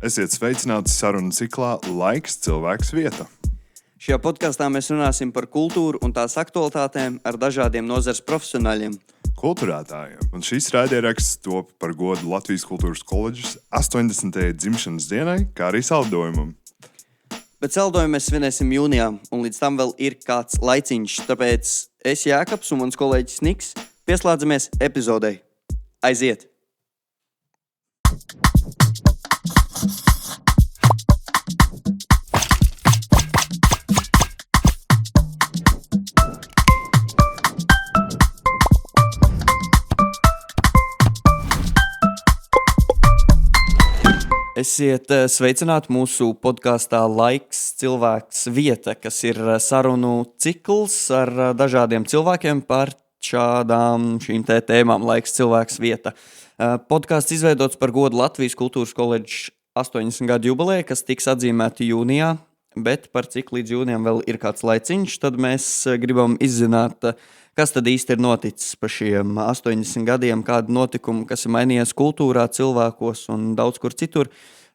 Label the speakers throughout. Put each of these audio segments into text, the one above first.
Speaker 1: Esiet sveicināti sarunu ciklā Laiks, cilvēks, vieta.
Speaker 2: Šajā podkāstā mēs runāsim par kultūru un tās aktualitātēm ar dažādiem nozares profesionāļiem.
Speaker 1: Kulturētājiem. Un šīs raidieraksts top par godu Latvijas Kultūras koledžas 80. dzimšanas dienai, kā arī saldojumam.
Speaker 2: Bet saldojumu mēs svinēsim jūnijā, un līdz tam vēl ir kāds laiciņš. Tāpēc es, Jākaps un mans kolēģis Niks, pieslēdzamies epizodei. Aiziet! Esiet sveicināti mūsu podkāstā Laiks, cilvēks, vieta, kas ir sarunu cikls ar dažādiem cilvēkiem par šīm tēmām Laiks, cilvēks, vieta. Podkāsts izveidots par godu Latvijas Kultūras koledžas 80 gadu jubilejai, kas tiks atzīmēta jūnijā, bet par cik līdz jūnijam vēl ir kāds laiciņš, tad mēs gribam izzināt, kas tad īsti ir noticis pa šiem 80 gadiem, kādi notikumi, kas ir mainījies kultūrā, cilvēkos un daudz kur citur.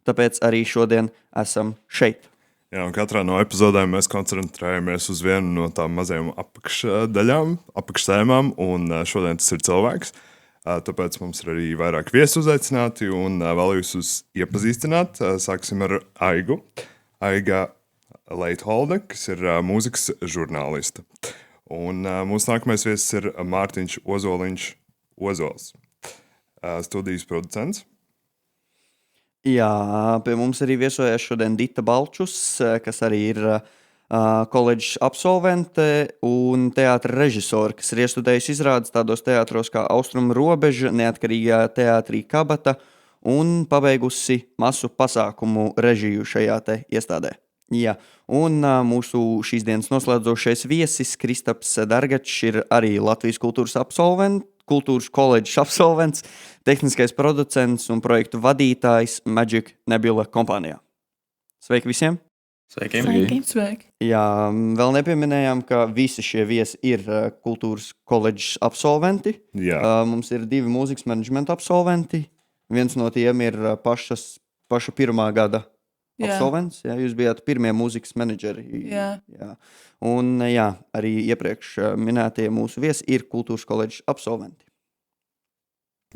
Speaker 2: Tāpēc arī šodien esam šeit.
Speaker 1: Jā, un katrā no epizodēm mēs koncentrējamies uz vienu no tām mazajām apakšdaļām, apakštēmām, un šodien tas ir cilvēks. Tāpēc mums ir arī vairāk viesi uzaicināti un vēl jūs iepazīstināt. Sāksim ar Aigu. Aiga Leitholde, kas ir mūzikas žurnāliste. Un mūsu nākamais viesis ir Mārtiņš Ozoliņš Ozols, studijas producents.
Speaker 2: Jā, pie mums arī viesojās šodien Dita Balčus, kas arī ir koledžas absolvente un teātra režisore, kas ir iestudējusi izrādes tādos teātros kā Austrumu robeža, Neatkarīgā teātrī Kabata un pabeigusi masu pasākumu režiju šajā te iestādē. Jā, un mūsu šīs dienas noslēdzošais viesis Kristaps Dargačs ir arī Latvijas Kultūras koledžas absolvents, tehniskais producents un projektu vadītājs Magic Nebula kompānijā. Sveiki visiem!
Speaker 3: Sveiki!
Speaker 2: Jā, vēl nepieminējām, ka visi šie viesi ir kultūras koledžas absolventi.
Speaker 1: Jā.
Speaker 2: Mums ir 2 mūzikas menedžmenta absolventi. Viens no tiem ir paša pirmā gada absolvents. Jā, jūs bijāt pirmie mūzikas menedžeri.
Speaker 3: Jā.
Speaker 2: Un arī iepriekš minētie mūsu viesi ir kultūras koledžas absolventi.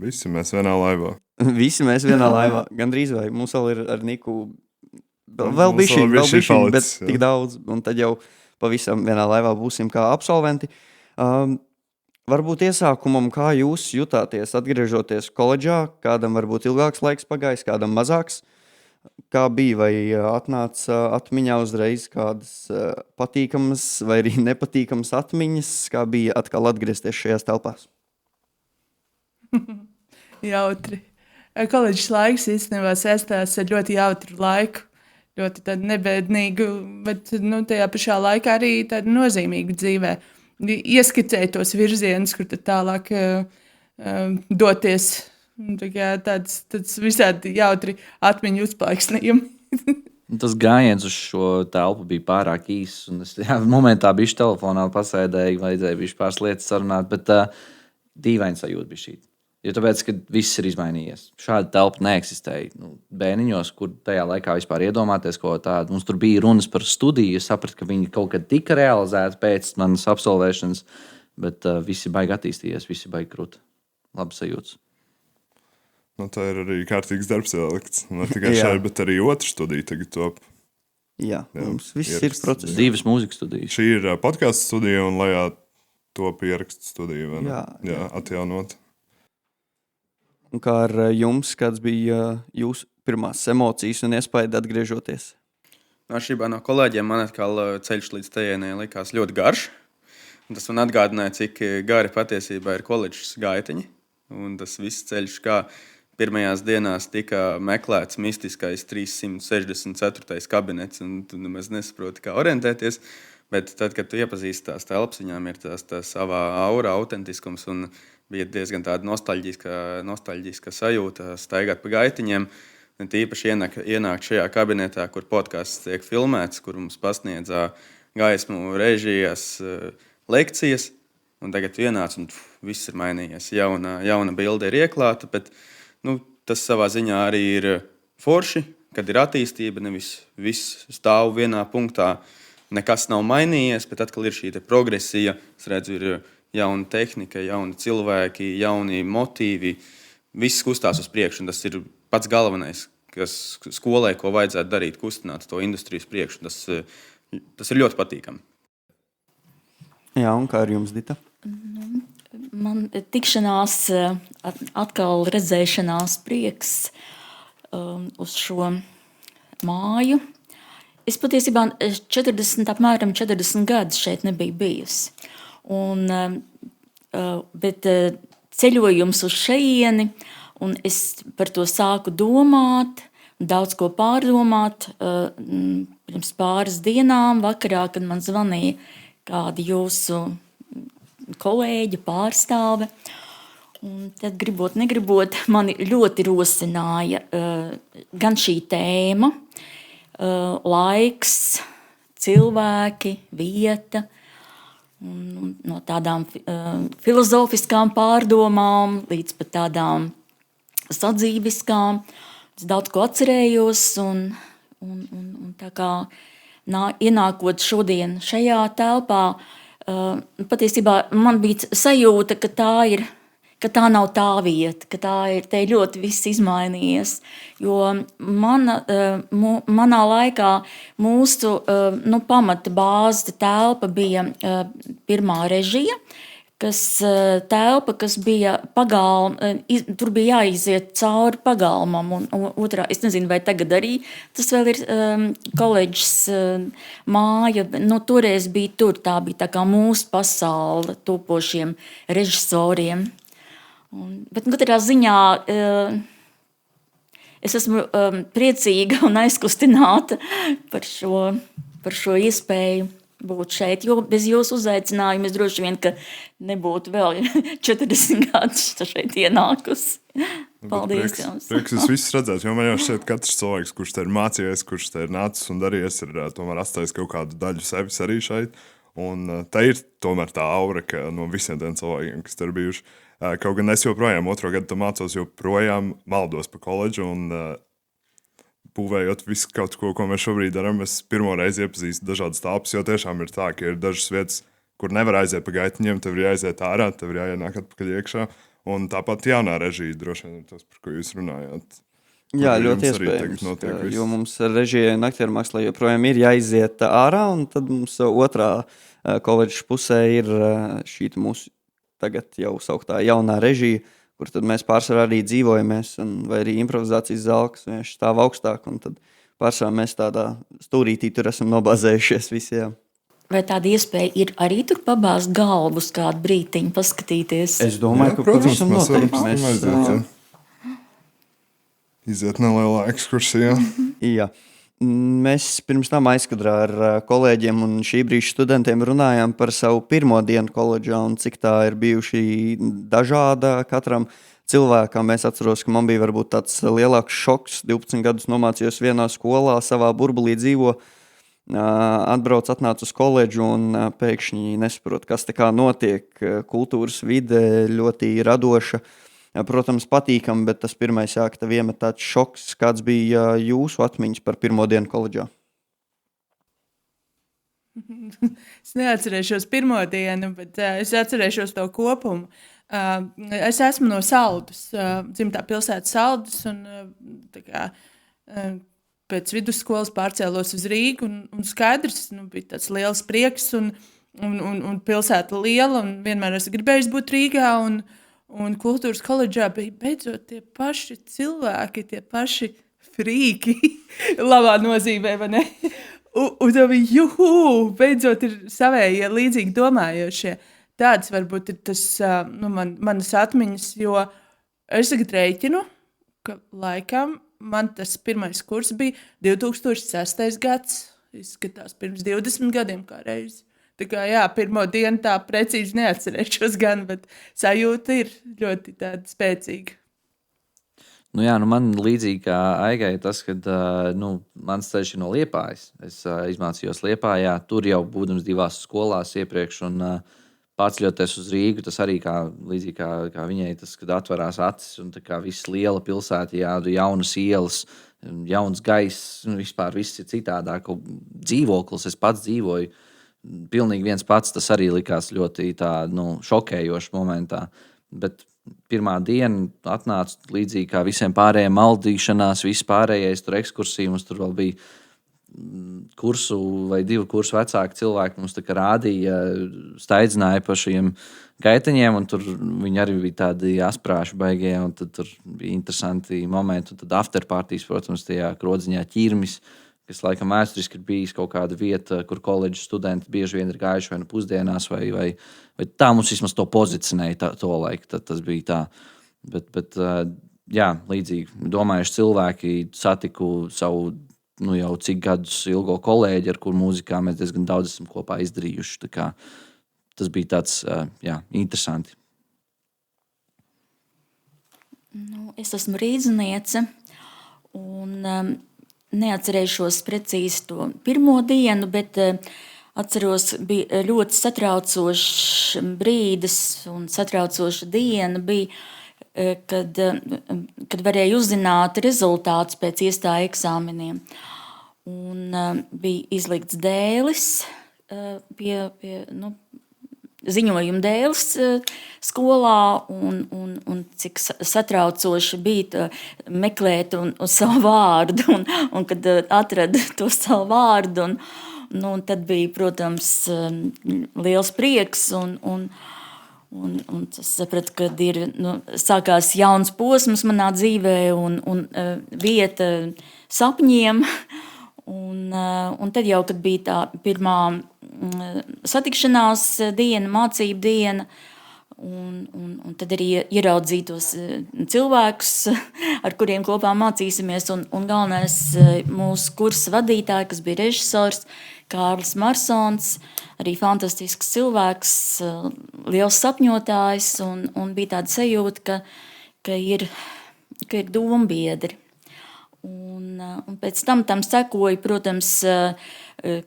Speaker 1: Visi mēs vienā laivā.
Speaker 2: Visi mēs vienā laivā. Gandrīz vai mums vēl ir ar Niku vēl bišķiņ, bet tik daudz. Un tad jau pavisam vienā laivā būsim kā absolventi. Varbūt iesākumam, kā jūs jutāties atgriežoties koledžā, kādam varbūt ilgāks laiks pagājis, kādam mazāks. Kā bija, vai atnāca atmiņā uzreiz kādas patīkamas vai arī nepatīkamas atmiņas, kā bija atkal atgriezties šajās telpās?
Speaker 3: Jautri. Koledžas laiks īstenībā saistās ar ļoti jautru laiku, ļoti tādu nebēdnīgu, bet tajā pašā laikā arī tādu nozīmīgu dzīvē. Ieskicēja tos virzienus, kur tad tālāk doties. Tāds visādi jautri atmiņu uzplaiksnījumi.
Speaker 4: Tas gājiens uz šo telpu bija pārāk īss. Es momentā biju telefonā pasēdēju, vajadzēja bišķi pāris lietas sarunāt, bet dīvaini sajūta bija šī. Jo tāpēc, ka viss ir izmainījies. Šāda telpa neeksistēja bērniņos, kur tajā laikā vispār iedomāties ko tādu. Mums tur bija runas par studiju, es sapratu, ka viņi kaut kad tika realizēti pēc manas absolvēšanas, bet visi baigi attīstījies, visi baigi krūti. Labi sajūtas.
Speaker 1: Tā ir arī kārtīgs darbs ielikts. Ne tikai šai, bet arī otra studija tagad top.
Speaker 2: Jā, mums viss ir process.
Speaker 4: 2 mūzikas studijas.
Speaker 1: Šī ir podkāstu studija un lejā top ierakstu studija. Jā, atjaunot.
Speaker 2: Un kā ar jums, kāds bija jūsu pirmās emocijas un iespēja atgriežoties?
Speaker 5: Atšķirībā no kolēģiem, man atkal ceļš līdz tejienei likās ļoti garš. Un tas man atgādināja, cik gari patiesībā ir koledžas gaitiņi. Un tas viss ceļš, kā pirmajās dienās tika meklēts mistiskais 364. kabinets, un tu nemaz nesaproti, kā orientēties. Bet tad, kad tu iepazīsti tās telpas, viņām ir tā savā aura, autentiskums, un bija diezgan tāda nostalģiska sajūta staigāt pa gaitiņiem. Tīpaši ienākt šajā kabinetā, kur podcasts tiek filmēts, kur mums pasniedzā gaismu režijas lekcijas, un tagad ienāc, un viss ir mainījies. Jauna bilde ir ieklāta, bet tas savā ziņā arī ir forši, kad ir attīstība, nevis viss stāv vienā punktā, nekas nav mainījies, bet atkal ir šī progresija. Es redzu, ir jauna tehnika, jauni cilvēki, jauni motīvi. Viss kustās uz priekšu, un tas ir pats galvenais, kas skolai, ko vajadzētu darīt, kustināt to industrijas priekšu. Tas ir ļoti patīkami.
Speaker 2: Jā, un kā ar jums, Dita?
Speaker 6: Man tikšanās, atkal redzēšanās prieks uz šo māju. Es patiesībā apmēram 40 gadus šeit nebiju bijusi. Bet ceļojums uz šejieni, un es par to sāku domāt, daudz ko pārdomāt. Pirms pāris dienām vakarā, kad man zvanīja kādi jūsu kolēģi, pārstāve, un tad gribot, negribot, mani ļoti rosināja gan šī tēma, laiks, cilvēki, vieta, no tādām filozofiskām pārdomām līdz pat tādām sadzīviskām. Es daudz ko atcerējos, un tā kā ienākot šodien šajā telpā, patiesībā man bija sajūta, ka tā nav tā vieta, ka te ir ļoti viss izmainījies. Jo manā laikā mūsu pamata bāze telpa bija pirmā režija, kas bija pagalma, tur bija jāiziet cauri pagalmam, un otrā, es nezinu, vai tagad arī tas vēl ir koledžas māja, toreiz bija tur, tā bija tā kā mūsu pasaule topošiem režisoriem. Bet katrā ziņā es esmu priecīga un aizkustināta par šo iespēju būt šeit, jo bez jūsu uzaicinājuma es droši vien, ka nebūtu vēl 40 gadus šeit ienākusi. Paldies jums.
Speaker 1: Prieks jūs visus redzēt, jo man jau šķiet, katrs cilvēks, kurš te ir mācījies, kurš te ir nācis un darījies, ir tomēr atstājis kaut kādu daļu sevis arī šeit. Un tā ir tomēr tā aura, ka no visiem tiem cilvēkiem, kas te ir bijuši. Kaut gan es joprojām 2. gadu mācos, joprojām maldos pa koledžu un būvējot visu kaut ko mēs šobrīd darām, es pirmo reizi iepazīstu dažādas telpas, jo tiešām ir tā, ka ir dažas vietas, kur nevar aiziet pa gaitiņiem, tev ir jāaiziet ārā, tev ir jāienāk atpakaļ iekšā, un tāpat jaunā režija droši vien ir tas, par ko jūs runājāt.
Speaker 2: Jā, ļoti iespējams, jo mums režijai un aktieru mākslā joprojām ir jāiziet ārā, un tad mums otrā koledžas pusē ir šī mūsu tagad jau sauktā jaunā režija, kur tad mēs pārsvarā arī dzīvojamies, vai arī improvizācijas zāle, kas vienkārši stāv augstāk, un tad pārsvarā mēs tādā stūrītī tur esam nobāzējušies visi. Jā.
Speaker 6: Vai tāda iespēja ir arī tur pabāzt galvus kādu brītiņu, paskatīties?
Speaker 2: Es domāju, ka pavisam noteikti
Speaker 1: mēs iziet nelielā ekskursijā.
Speaker 2: Jā. Mēs pirms tam aizkadrā ar kolēģiem un šī brīža studentiem runājām par savu pirmo dienu koledžā un cik tā ir bijuši dažāda katram cilvēkam. Es atceros, ka man bija varbūt tāds lielāks šoks. 12 gadus nomācījos vienā skolā, savā burbulī dzīvo, atnācu uz koledžu un pēkšņi nesaprotu, kas te kā notiek. Kultūras vide ļoti radoša. Protams, patīkami, bet tas pirmais ka tev iemet tāds šoks. Kāds bija jūsu atmiņas par pirmo dienu koledžā?
Speaker 3: Es neatcerēšos pirmo dienu, bet es atcerēšos to kopumu. Es esmu no Saldus, dzimtā pilsēta Saldus, un pēc vidusskolas pārcēlos uz Rīgu, un skaidrs, bija tāds liels prieks, un pilsēta liela, un vienmēr esmu gribējusi būt Rīgā, un kultūras koledžā bija beidzot tie paši cilvēki, tie paši frīki, labā nozīmē, vai ne? Un tā bija, beidzot ir savējie līdzīgi domājošie. Tāds varbūt ir tas manas atmiņas, jo es tagad rēķinu, ka laikam man tas pirmais kurs bija 2006. gads, izskatās pirms 20 gadiem kā reizi. Tā kā, pirmo dienu tā precīzi neatcerēšos gan, bet sajūta ir ļoti tāda spēcīga.
Speaker 4: Man līdzīgi kā Aigai tas, kad mans ceļš ir no Liepājas. Es izmācījos Liepājā, tur jau būdams 2 skolās iepriekš un pārceļoties uz Rīgu, tas arī līdzīgi kā viņai, tas, kad atverās acis un tā kā viss liela pilsēta, jaunas ielas, jauns gaiss, vispār viss ir citādāk. Dzīvoklis, es pats dzīvoju, pilnīgi viens pats, tas arī likās ļoti šokējošs momentā. Bet pirmā diena atnāca līdzīgi kā visiem pārējiem maldīšanās, viss pārējais, tur ekskursija, mums tur vēl bija kursu vai 2 kursu vecāki cilvēki mums rādīja, staidzināja pa šiem gaiteņiem, un tur viņi arī bija tādi asprāši baigie, un tad tur bija interesanti momenti, un tad afterpartijas, protams, tajā Krodziņā ķirmis, kas laikam vēsturiski ir bijis kaut kāda vieta, kur koledžas studenti bieži vien ir gājuši vai nu pusdienās, vai tā mums vismaz to pozicionēja to laiku, tad tas bija tā. Bet jā, līdzīgi domājuši cilvēki, satiku savu jau cik gadus ilgo kolēģi, ar kuru mūzikā mēs diezgan daudz esam kopā izdarījuši. Tā kā tas bija tāds, interesanti.
Speaker 6: Es esmu rīzniece, un neatcerēšos precīzi to pirmo dienu, bet atceros, bija ļoti satraucošs brīdis un satraucoša diena bija, kad varēja uzzināt rezultātus pēc iestāju eksāmeniem. Un bija izlikts dēlis pie ziņojuma dēlis skolā, un cik satraucoši bija meklēt uz savu vārdu, un kad atrada to savu vārdu, un tad bija, protams, liels prieks, un es sapratu, ka sākās jauns posms manā dzīvē un vieta sapņiem. Un tad jau, kad bija tā pirmā satikšanās diena, mācību diena, un tad arī ieraudzīt tos cilvēkus, ar kuriem kopā mācīsimies. Un galvenais mūsu kursa vadītāji, kas bija režisors, Kārlis Marsons, arī fantastisks cilvēks, liels sapņotājs, un bija tāda sajūta, ka ir dombiedri. Un pēc tam sekoja, protams,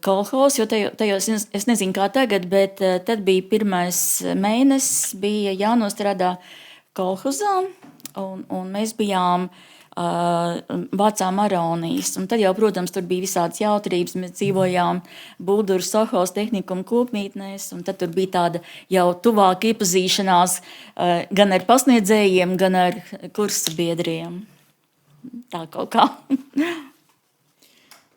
Speaker 6: kolhos, jo tajos, es nezinu kā tagad, bet tad bija pirmais mēnesis, bija jānostrādā kolhozā, un mēs bijām vācām aronijas. Un tad jau, protams, tur bija visādas jautrības. Mēs dzīvojām Bulduru Sohos tehnikuma kopmītnēs, un tad tur bija tāda jau tuvāka iepazīšanās gan ar pasniedzējiem, gan ar kursa biedriem. Tā kaut kā.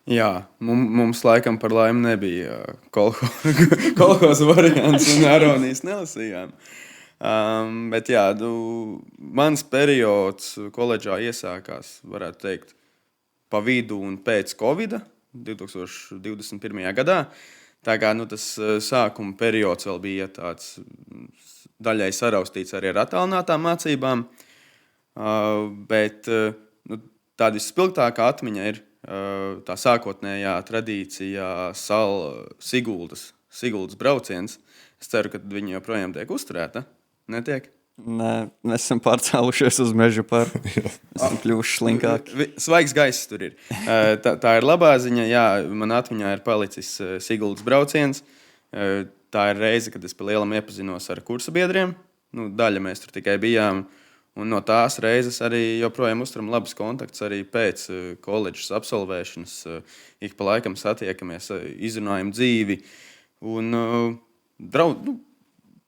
Speaker 5: Jā, mums laikam par laimi nebija kolhoza variants un aronijas nelasījām. Bet jā, mans periods koledžā iesākās, varētu teikt, pa vidu un pēc Covida 2021. gadā. Tā kā tas sākuma periods vēl bija tāds daļai saraustīts arī ar attālinātām mācībām, bet tāda vispilgtākā atmiņa ir tā sākotnējā tradīcijā Siguldas brauciens. Es ceru, ka viņi joprojām tiek uzturēta. Netiek?
Speaker 2: Nē, mēs esam pārcēlušies uz mežu par. Esam kļuvuši slinkāki.
Speaker 5: Svaigs gaiss tur ir. Tā ir labā ziņa. Jā, man atmiņā ir palicis Siguldas brauciens. Tā ir reize, kad es pa lielam iepazinos ar kursa biedriem. Daļa mēs tur tikai bijām. Un no tās reizes arī joprojām uzturam labus kontaktus arī pēc koledžas absolvēšanas. Ik pa laikam satiekamies, izrunājam dzīvi un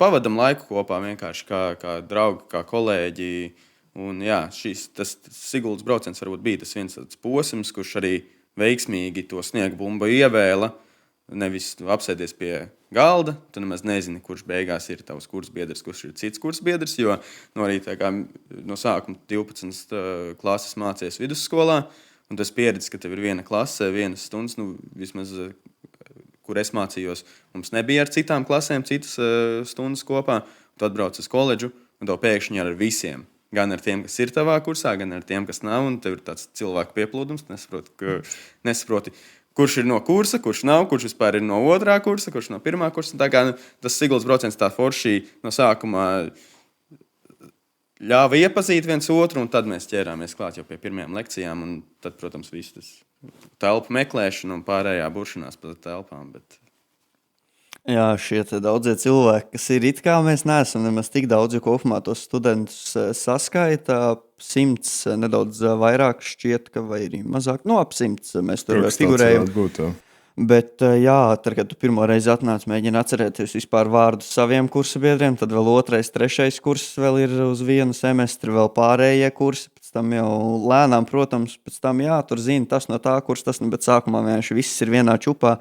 Speaker 5: pavadam laiku kopā vienkārši kā draugi, kā kolēģi. Un jā, tas Siguldas brauciens varbūt bija tas viens tāds posms, kurš arī veiksmīgi to sniegu bumbu ievēla. Nevis apsēdies pie galda, tu nemaz nezini, kurš beigās ir tavs kursbiedrs, kurš ir cits kursbiedrs, jo arī no sākuma 12. klases mācies vidusskolā, un tas pieredzi, ka tev ir viena klase, vienas stundas, vismaz, kur es mācījos, mums nebija ar citām klasēm citas stundas kopā, tu atbrauc uz koledžu, un tev pēkšņi ar visiem. Gan ar tiem, kas ir tavā kursā, gan ar tiem, kas nav, un tev ir tāds cilvēku pieplūdums, nesaproti, kurš ir no kursa, kurš nav, kurš vispār ir no otrā kursa, kurš no pirmā kursa. Tā kā tas Siguldas brauciens tā forši no sākuma ļāva iepazīt viens otru, un tad mēs ķērāmies klāt jau pie pirmajām lekcijām, un tad, protams, viss tas telpu meklēšana un pārējā buršanās pa telpām. Bet...
Speaker 2: Jā, šie daudzie cilvēki, kas ir it kā mēs neesam nemaz tik daudz, jo kopumā tos studentus saskaita 100, nedaudz vairāk šķiet, ka vai arī mazāk, ap 100 mēs tur figurējam.
Speaker 1: Būt, jā.
Speaker 2: Bet, jā, tad, kad tu pirmo reizi atnāc, mēģini atcerēties vispār vārdus saviem kursa biedriem, tad vēl 2., 3. kurs vēl ir uz vienu semestri, vēl pārējie kursi, pēc tam jau lēnām, protams, pēc tam, jā, tur zina tas no tā kurs, tas, bet sākumā vienkārši viss ir vienā čupā.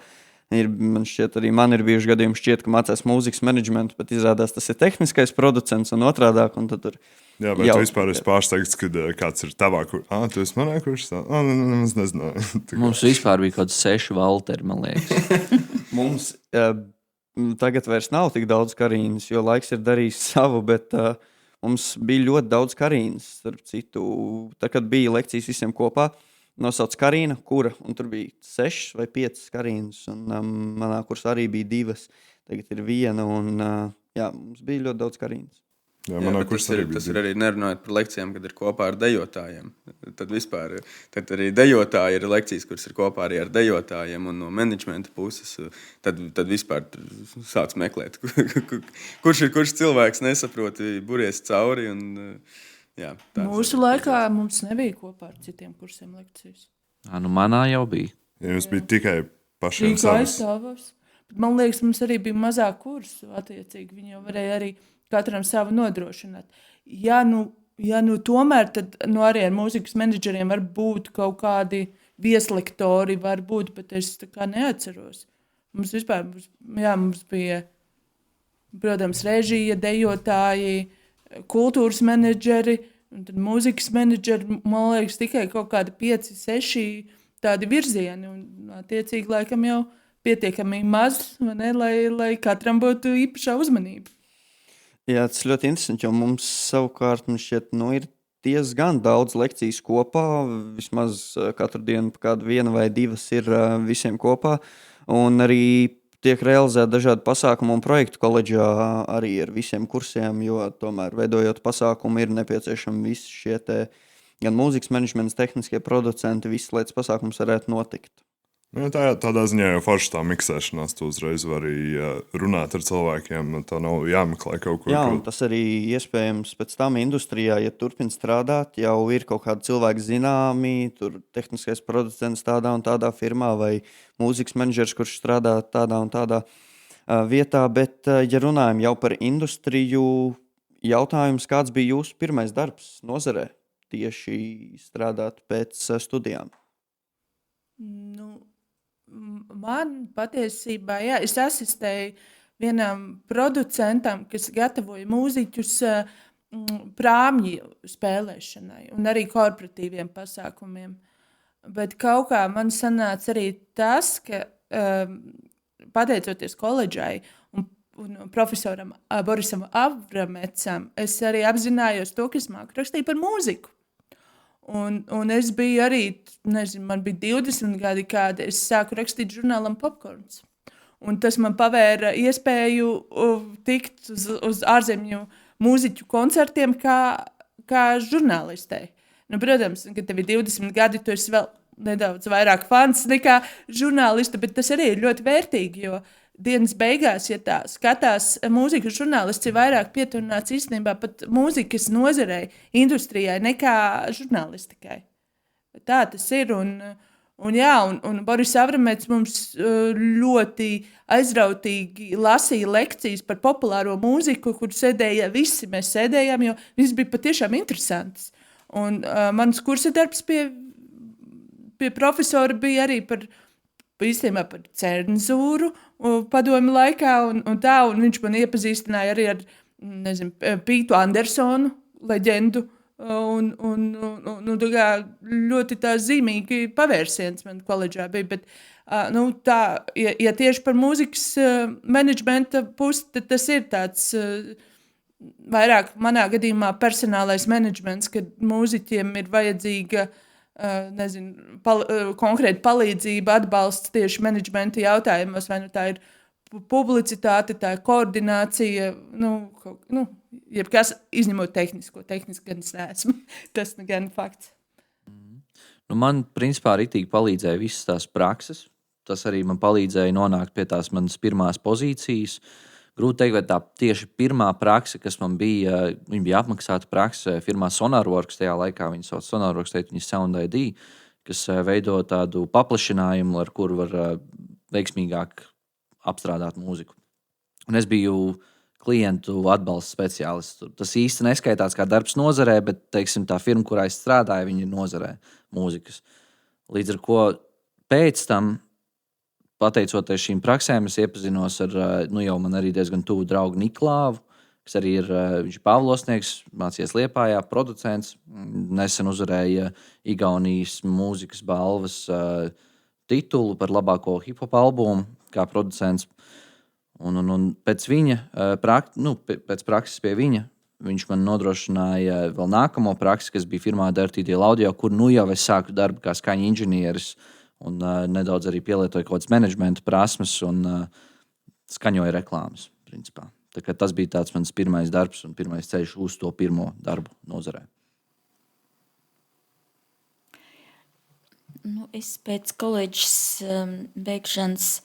Speaker 2: Man šķiet, arī man ir bijuši gadījumi, ka mācās mūzikas menedžmentu, bet izrādās tas ir tehniskais producents un otrādāk. Un tad tur
Speaker 1: jā, bet tu vispār esi pārsteigts, kad kāds ir tavā kursā. Tu esi manā kursā? Es nezināju.
Speaker 4: Mums vispār bija kaut kāds 6 Valteri, man liekas.
Speaker 2: Mums tagad vairs nav tik daudz Karīnas, jo laiks ir darījis savu, bet mums bija ļoti daudz Karīnas. Starp citu, tad, kad bija lekcijas visiem kopā, nosauc Karīna, kura, un tur bija 6 vai 5 Karīnas, un manā kursā arī bija 2, tagad ir 1, un jā, mums bija ļoti daudz Karīnas.
Speaker 1: Jā, manā kursā arī bija.
Speaker 5: Tas ir arī nerunājot par lekcijām, kad ir kopā ar dejotājiem. Tad arī dejotāji ir lekcijas, kuras ir kopā arī ar dejotājiem, un no menedžmenta puses tad vispār sāc meklēt, kurš cilvēks nesaprot, buries cauri, un jā,
Speaker 3: mūsu laikā mums nebija kopā ar citiem kursiem lekcijas.
Speaker 4: Manā jau bija.
Speaker 1: Ja jums bija tikai pašiem savas.
Speaker 3: Man liekas, mums arī bija mazāk kursu attiecīgi. Viņi jau varēja arī katram savu nodrošināt. Ja nu tomēr tad arī ar mūzikas menedžeriem var būt kaut kādi vieslektori, var būt, bet es tā kā neatceros. Mums vispār mums bija, protams, režija, dejotāji, kultūras menedžeri, un tad mūzikas menedžeri, man liekas, tikai kaut kādi 5, 6 tādi virzieni, un attiecīgi laikam jau pietiekami maz, ne, lai katram būtu īpašā uzmanība.
Speaker 2: Jā, tas ļoti interesanti, jo mums savukārt šķiet, ir diezgan daudz lekcijas kopā, vismaz katru dienu kādu 1 vai 2 ir visiem kopā, un arī tiek realizēti dažādi pasākumi un projekti koledžā arī ar visiem kursiem, jo tomēr veidojot pasākumu ir nepieciešami visi šie gan mūzikas menedžments, tehniskie producenti, visi, lai tas pasākums varētu notikt.
Speaker 1: Ja, tādā ziņā jau forši tā miksēšanās, tu uzreiz vari runāt ar cilvēkiem, tā nav jāmeklē kaut kur.
Speaker 2: Jā, un tas arī iespējams pēc tam industrijā, ja turpin strādāt, jau ir kaut kādi cilvēki zināmi, tur tehniskais producents tādā un tādā firmā vai mūzikas menedžers, kurš strādā tādā un tādā vietā, bet ja runājam jau par industriju, jautājums, kāds bija jūsu pirmais darbs nozarē tieši strādāt pēc studijām?
Speaker 3: Man patiesībā, es asistēju vienam producentam, kas gatavoja mūziķus prāmju spēlēšanai un arī korporatīviem pasākumiem. Bet kaut kā man sanāca arī tas, ka pateicoties koledžai un profesoram Borisam Avramecam, es arī apzinājos to, ka es māku rakstīt par mūziku. Un es biju arī, man bija 20 gadi, kad es sāku rakstīt žurnālam Popkorns. Un tas man pavēra iespēju tikt uz ārzemju mūziķu koncertiem kā žurnālistei. Protams, kad tev ir 20 gadi, tu esi vēl nedaudz vairāk fans nekā žurnālista, bet tas arī ir ļoti vērtīgi, jo dienas beigās, ja tā skatās, mūzikas žurnālists ir vairāk pieturināts īstenībā pat mūzikas nozarei, industrijai, nekā žurnālistikai. Tā tas ir, un Boris Avramets mums ļoti aizrautīgi lasīja lekcijas par populāro mūziku, kur sēdēja visi, mēs sēdējām, jo viss bija patiešām interesants. Un mans kursa darbs pie profesora bija arī par cenzūru padomju laikā, un viņš man iepazīstināja arī ar Pītu Andersonu leģendu, un ļoti tā zīmīgi pavērsiens man koledžā bija, bet ja tieši par mūzikas menedžmenta pusi, tad tas ir tāds vairāk manā gadījumā personālais menedžments, kad mūziķiem ir vajadzīga konkrēta palīdzība, atbalsts tieši menedžmenta jautājumos, vai tā ir publicitāte, tā ir koordinācija, jebkas izņemot tehnisko. Tehniski gan es neesmu. Tas gan fakts.
Speaker 4: Man, principā, ritīgi palīdzēja visas tās prakses. tas arī man palīdzēja nonākt pie tās manas pirmās pozīcijas. Grūti teikt, vai tā tieši pirmā prakse, kas man bija, viņa bija apmaksāta prakse firmā Sonarworks, tajā laikā viņi sauc Sonarworks, teikt, viņi Sound ID, kas veido tādu paplašinājumu, ar kuru var veiksmīgāk apstrādāt mūziku. Un es biju klientu atbalsta speciālists. Tas īsti neskaitās kā darbs nozarē, bet, teiksim, tā firma, kurā es strādāju, viņa ir nozarē mūzikas. Līdz ar ko pēc tam, pateicoties šīm praksēm, es iepazinos ar, jau man arī diezgan tuvu draugu Niklāvu, kas arī ir, viņš ir pāvilosnieks, mācījies Liepājā, producents, nesen uzvarēja Igaunijas mūzikas balvas titulu par labāko hip-hop albumu kā producents. Un pēc viņa, pēc prakses pie viņa, viņš man nodrošināja vēl nākamo praksi, kas bija firmā Dirty Deal Audio, kur jau es sāku darbu kā skaņa inženieris un nedaudz arī pielietoju kaut kādas menedžmenta prasmes un skaņoju reklāmas, principā. Tā kā tas bija tāds mans pirmais darbs un pirmais ceļš uz to pirmo darbu nozarē.
Speaker 6: Es pēc koledžas beigšanas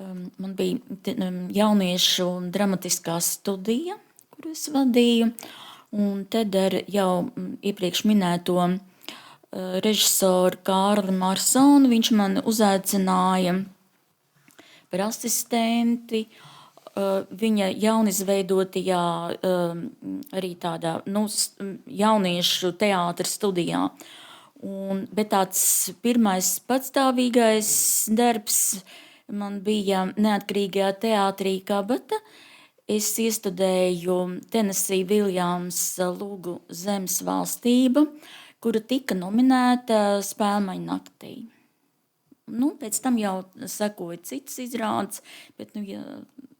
Speaker 6: man bija jauniešu dramatiskā studija, kuru es vadīju, un tad ar jau iepriekš minēto režisoru Kārli Marsonu viņš man uzaicināja par asistenti viņa jaunizveidotajā arī tādā jauniešu teātra studijā. Bet tāds pirmais patstāvīgais darbs man bija neatkarīgajā teātrī Kabata. Es iestudēju Tennessee Williamsa Lūgu zemes valstība, kura tika nominēta Spēlmaņu naktī. Pēc tam jau sekoja citas izrādes, bet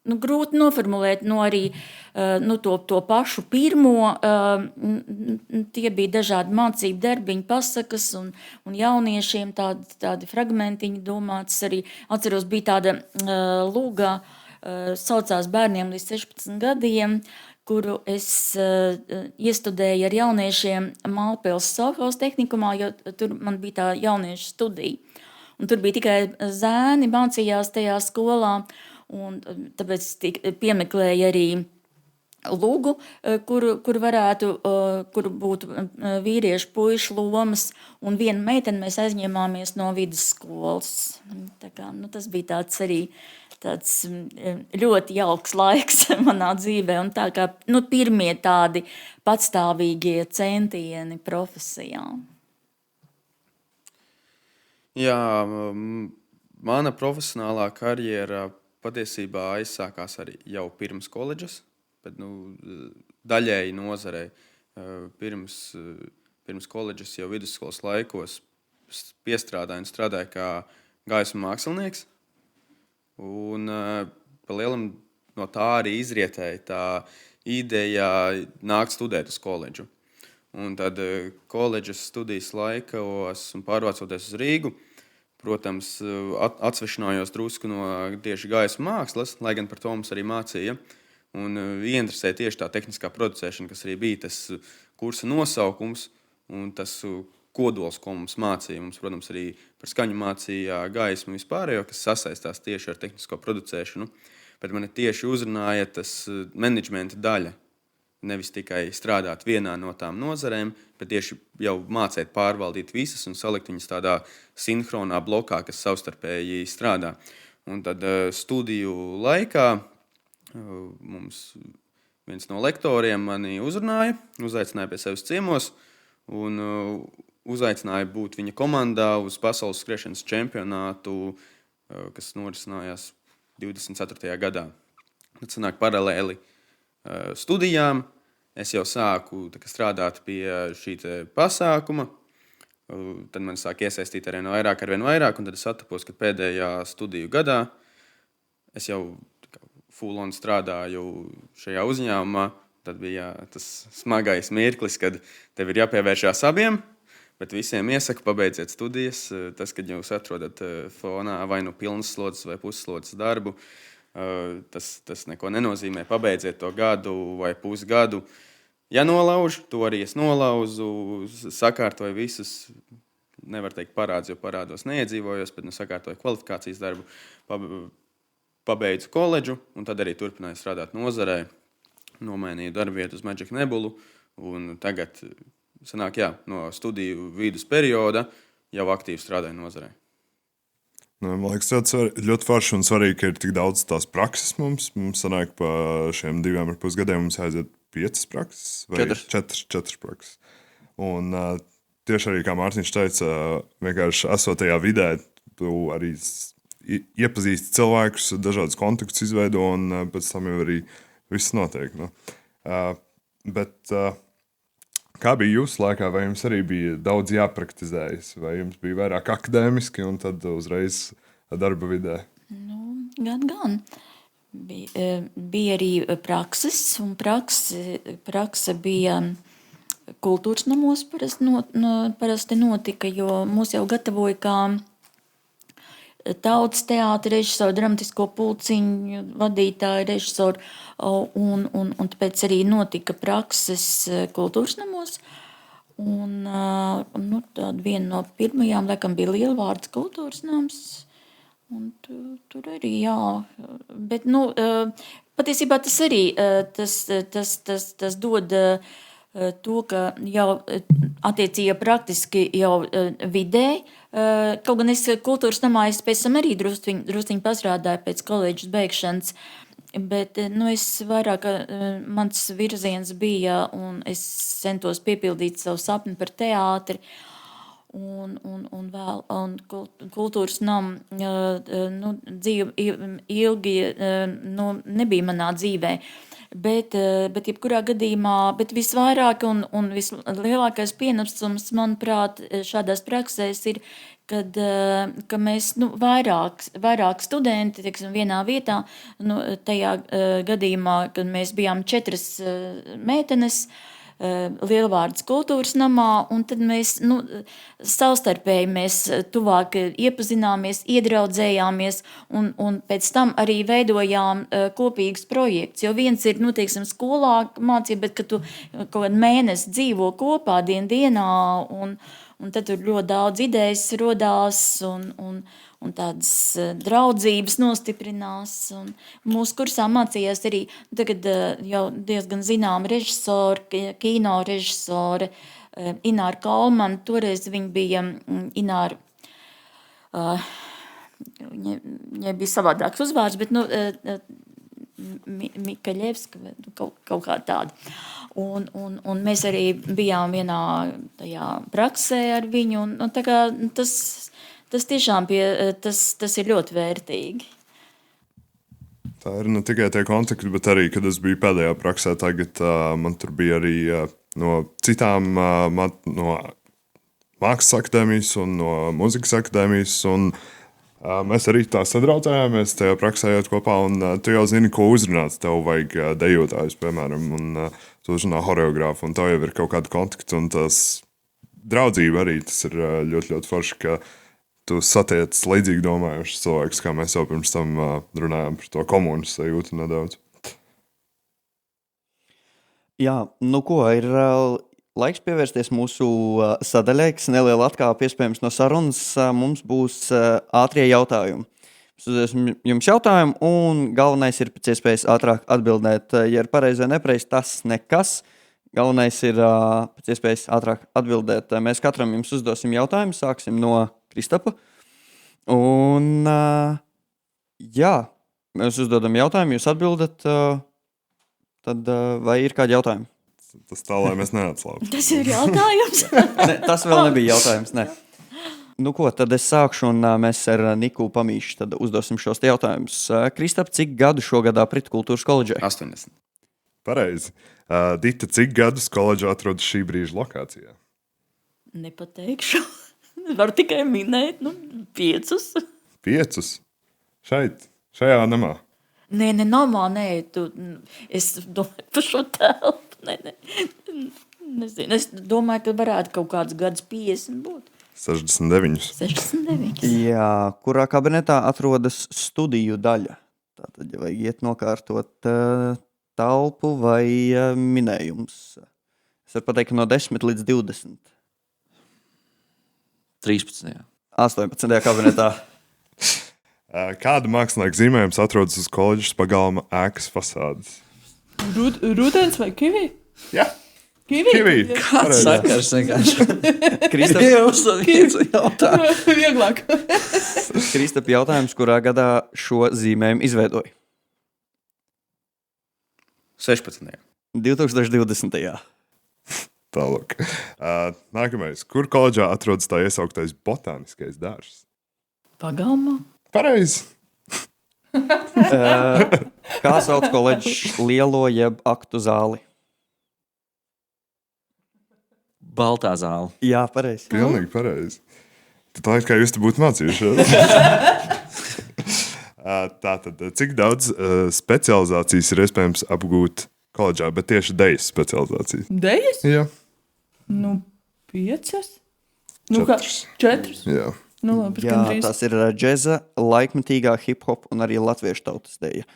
Speaker 6: grūti noformulēt arī to pašu pirmo. Tie bija dažādi mācību darbiņi, pasakas un jauniešiem tādi fragmentiņi domāts. Arī atceros, bija tāda lūga, saucās bērniem līdz 16 gadiem, kuru es iestudēju ar jauniešiem Mālpils Sofos tehnikumā, jo tur man bija tā jauniešu studija. Un tur bija tikai zēni, mācījās tajā skolā, un tāpēc piemeklēju arī lūgu, kur būtu vīriešu puišu lomas, un vienu meiteni mēs aizņēmāmies no vidusskolas. Tas bija tāds arī tāds ļoti jauks laiks manā dzīvē, un tā kā pirmie tādi patstāvīgie centieni profesijā.
Speaker 5: Jā, mana profesionālā karjera patiesībā aizsākās arī jau pirms koledžas, bet daļēji nozarei. Pirms koledžas jau vidusskolas laikos piestrādāju un strādāju kā gaismu mākslinieks. Un pa lielam no tā arī izrietēja tā ideja nākt studēt uz koledžu. Un tad koledžas studijas laikos un pārvācoties uz Rīgu, protams, atsvešinājos drusku no tieši gaismu mākslas, lai gan par to mums arī mācīja. Un ieinteresēja tieši tā tehniskā producēšana, kas arī bija tas kursa nosaukums un tas kodols, ko mums mācīja. Mums, protams, arī par skaņu mācīja gaismu vispārējo, kas sasaistās tieši ar tehnisko producēšanu. Bet mani tieši uzrunāja tas menedžmenta daļa. Nevis tikai strādāt vienā no tām nozarēm, bet tieši jau mācīt pārvaldīt visas un salikt viņas tādā sinhronā blokā, kas savstarpēji strādā. Un tad studiju laikā mums viens no lektoriem mani uzaicināja pie sevis ciemos un uzaicināja būt viņa komandā uz pasaules skriešanas čempionātu, kas norisinājās 24. gadā. Tad sanāk paralēli studijām. Es jau sāku strādāt pie šī pasākuma. Tad man sāk iesaistīt arvien vairāk, un tad es atapos, ka pēdējā studiju gadā es jau full on strādāju šajā uzņēmumā. Tad bija tas smagais mirklis, kad tev ir jāpievēršās abiem, bet visiem iesaku pabeidziet studijas. Tas, kad jūs atrodat fonā vai pilnas slodzes vai pusslodzes darbu, tas neko nenozīmē. Pabeidziet to gadu vai pusgadu. Ja nolaužu, to arī es nolauzu, sakārtoju visus nevar teikt parāds, jo parādos neiedzīvojos, bet sakārtoju kvalifikācijas darbu, pabeidzu koledžu un tad arī turpināju strādāt nozarē. Nomainīju darbu vietu uz Magic Nebulu un tagad sanāk, no studiju vidus perioda jau aktīvi strādāju nozarē.
Speaker 1: Man liekas, ļoti forši un svarīgi, ka ir tik daudz tās prakses mums. Mums sanāk, pa šiem 2,5 gadiem mums aiziet 5 prakses vai 4 prakses. Un tieši arī, kā Mārtiņš teica, vienkārši esot tajā vidē, tu arī iepazīsti cilvēkus, dažādus kontaktus izveido un pēc tam jau arī viss notiek. No? Bet kā bija jūsu laikā? Vai jums arī bija daudz jāpraktizējas? Vai jums bija vairāk akadēmiski un tad uzreiz darba vidē?
Speaker 6: Gan. Bija arī prakses, un prakse bija kultūras namos parasti notika, jo mūs jau gatavoja kā tautas teātra režisoru, dramatisko pulciņu vadītāju režisoru, un tāpēc arī notika prakses kultūras namos. Un tāda viena no pirmajām, laikam, bija Lielvārds kultūras nams. Un tur arī, bet, patiesībā tas arī, tas dod to, ka jau attiecīgi praktiski jau vidē, kaut gan es kultūras namā pēc tam arī drusciņi pastrādāju pēc koledžas beigšanas, bet es vairāk, mans virziens bija, un es centos piepildīt savu sapni par teātri, un kultūras nam dzīve ilgi nebija manā dzīvē. Bet jebkurā gadījumā, bet visvairāk un vislielākais pienesums, manuprāt, šādās praksēs ir, ka mēs vairāk studenti, teiksim, vienā vietā, tajā gadījumā, kad mēs bijām 4 meitenes, Lielvārdas kultūras namā, un tad mēs savstarpēji mēs tuvāk iepazināmies, iedraudzējāmies, un pēc tam arī veidojām kopīgus projekts. Jo viens ir, teiksim, skolā mācība, bet kad tu kaut kādu mēnesi dzīvo kopā dienā, un tad tur ļoti daudz idejas rodās, un tādas draudzības nostiprinās. Un mūsu kursā mācījās arī tagad jau diezgan zinām režisori, kino režisori, Ināra Kalmana. Toreiz viņa bija Ināra, viņai bija savādāks uzvārds, bet Mikaļevska, kaut kā tāda. Un mēs arī bijām vienā tajā praksē ar viņu, un tā kā tas tiešām tas ir ļoti vērtīgi.
Speaker 1: Tā ir ne tikai tie kontakti, bet arī, kad es biju pēdējā praksē, tagad man tur bija arī no citām no mākslas akadēmijas un no muzikas akadēmijas, un mēs arī tā sadraudzējāmies tajā praksē iet kopā, un tu jau zini, ko uzrunāt. Tev vajag dejotājus, piemēram, un tu uzrunā horeogrāfu, un tev jau ir kaut kāda kontakta, un tas draudzība arī, tas ir ļoti, ļoti forši, ka tu satiec līdzīgi domājušas cilvēkus, kā mēs jau pirms tam runājām par to komunas sajūtu nedaudz.
Speaker 2: Jā, ir laiks pievērsties mūsu sadaļai, kas neliela atkāpe iespējams no sarunas. Mums būs ātrie jautājumi. Es uzdosim jums jautājumu, un galvenais ir pēc iespējas ātrāk atbildēt. Ja ir pareizi vai nepareizi, tas nekas. Galvenais ir pēc iespējas ātrāk atbildēt. Mēs katram jums uzdosim jautājumu, sāksim no Kristapa. Un mēs uzdodam jautājumu, jūs atbildat, tad vai ir kādi jautājumi?
Speaker 1: Tas tā, lai mēs neatslāptu.
Speaker 6: Tas ir jautājums.
Speaker 2: Ne, tas vēl nebija jautājums, ne. Tad es sākšu, un mēs ar Niku Pamīšu tad uzdosim šos jautājumus. Kristap, cik gadu šogad aprit kultūras koledžai?
Speaker 5: 80.
Speaker 1: Pareizi. Dita, cik gadus koledža atrodas šī brīža lokācijā?
Speaker 6: Nepateikšu. Varu tikai minēt, 5.
Speaker 1: 5? Šajā namā?
Speaker 6: Nē, namā, nē. Es domāju par šo telpu. Nezinu. Es domāju, ka varētu kaut kāds gads 50 būt.
Speaker 1: 69.
Speaker 6: 69.
Speaker 2: Jā, kurā kabinetā atrodas studiju daļa? Tātad, ja vajag iet nokārtot telpu vai minējums. Es varu pateikt, no 10 līdz 20.
Speaker 4: 13.
Speaker 2: 18. kabinetā.
Speaker 1: Kāda mākslinieka zīmējums atrodas uz koledžas pagalma ēkas fasādes?
Speaker 3: Rudens vai kivi?
Speaker 1: Jā,
Speaker 3: Kivi?
Speaker 1: Kivi.
Speaker 4: Kāds sakars vienkārši?
Speaker 2: Kristap,
Speaker 4: Viens jautājums.
Speaker 3: Vieglāk.
Speaker 2: Kristap, jautājums, kurā gadā šo zīmējumu izveidoja?
Speaker 5: 16.
Speaker 2: 2020.
Speaker 1: Tālāk. Nākamais. Kur koledžā atrodas tā iesauktais botāniskais dārzs?
Speaker 6: Pagalmā.
Speaker 1: Pareizi.
Speaker 2: Kā sauc koledžas lielo jeb aktu zāli?
Speaker 4: Baltā zāle.
Speaker 2: Jā, pareizi.
Speaker 1: Pilnīgi pareizi. Tad laikam, kā jūs te būtu mācījušies. Tātad, cik daudz specializācijas ir iespējams apgūt koledžā, bet tieši dejas specializācijas?
Speaker 3: Dejas?
Speaker 1: Jā.
Speaker 3: Nu, 5. Nu, kā 4.
Speaker 1: Jā.
Speaker 3: Nu, labi,
Speaker 2: Jā,
Speaker 3: gandrīz.
Speaker 2: tas ir džeza, laikmetīgā hip-hop un arī latviešu tautas deja.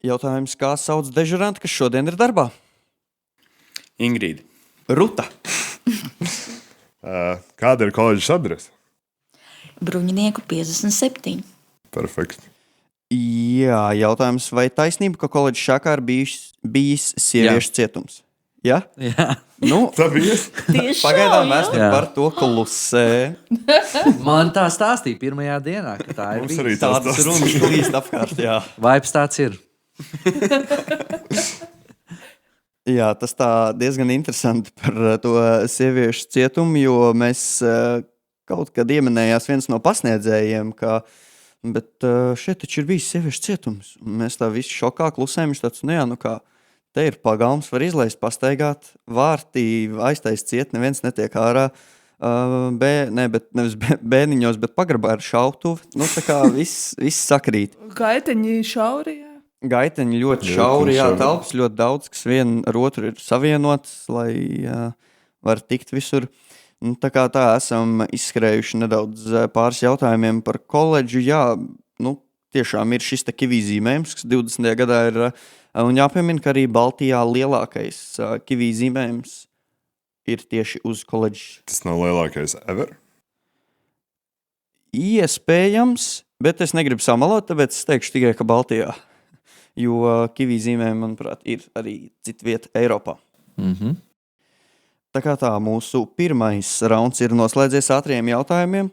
Speaker 2: Jautājums, kā sauc dežurantu, kas šodien ir darbā?
Speaker 5: Ingrīda.
Speaker 2: Ruta.
Speaker 1: Kāda ir koledžas adrese?
Speaker 6: Bruņinieku 57.
Speaker 1: Perfekti.
Speaker 2: Jā, jautājums, vai taisnība, ka koledžas šākā ir bijis sieviešu cietums? Jā?
Speaker 4: Jā.
Speaker 2: Nu,
Speaker 1: Tā bija.
Speaker 6: Tieši
Speaker 2: pagaidām mēs
Speaker 4: Jā.
Speaker 2: par to klusē.
Speaker 4: Man tā stāstīja pirmajā dienā, ka tā ir.
Speaker 1: Mums arī
Speaker 4: bijis.
Speaker 1: tāds
Speaker 2: Tādas runas klīst apkārt, jā.
Speaker 4: Vibes tāds ir.
Speaker 2: Jā, tas tā diezgan interesanti par to sieviešu cietumu, jo mēs kaut kad ieminējās viens no pasniedzējiem, ka bet šeit taču ir bijis sieviešu cietums. Un mēs tā visi šokā klusējam, viņš tāds, nu jā, nu kā, te ir pagalms, var izlaist, pastaigāt, vārtī aiztaist ciet, neviens netiek ārā, nevis bēniņos, bet pagrabā ar šautuvi. Nu tā kā viss sakrīt.
Speaker 3: Gaiteņi šauri, jā.
Speaker 2: Gaiteņi ļoti šauri, jā, telpas ļoti daudz, kas vien ar otru ir savienots, lai var tikt visur. Nu, tā kā tā esam izskrējuši nedaudz pāris jautājumiem par koledžu. Jā, nu, tiešām ir šis te kivī zīmējums, kas 20. gadā ir, un jāpiemina, ka arī Baltijā lielākais kivī zīmējums ir tieši uz koledžas.
Speaker 1: Tas nav lielākais ever.
Speaker 2: Iespējams, bet es negribu samalot, tāpēc es teikšu tikai, ka Baltijā. Jo kivī zīmējumi, manuprāt, ir arī citvieta Eiropā. Tā kā tā mūsu pirmais rauns ir noslēdzies ātriem jautājumiem,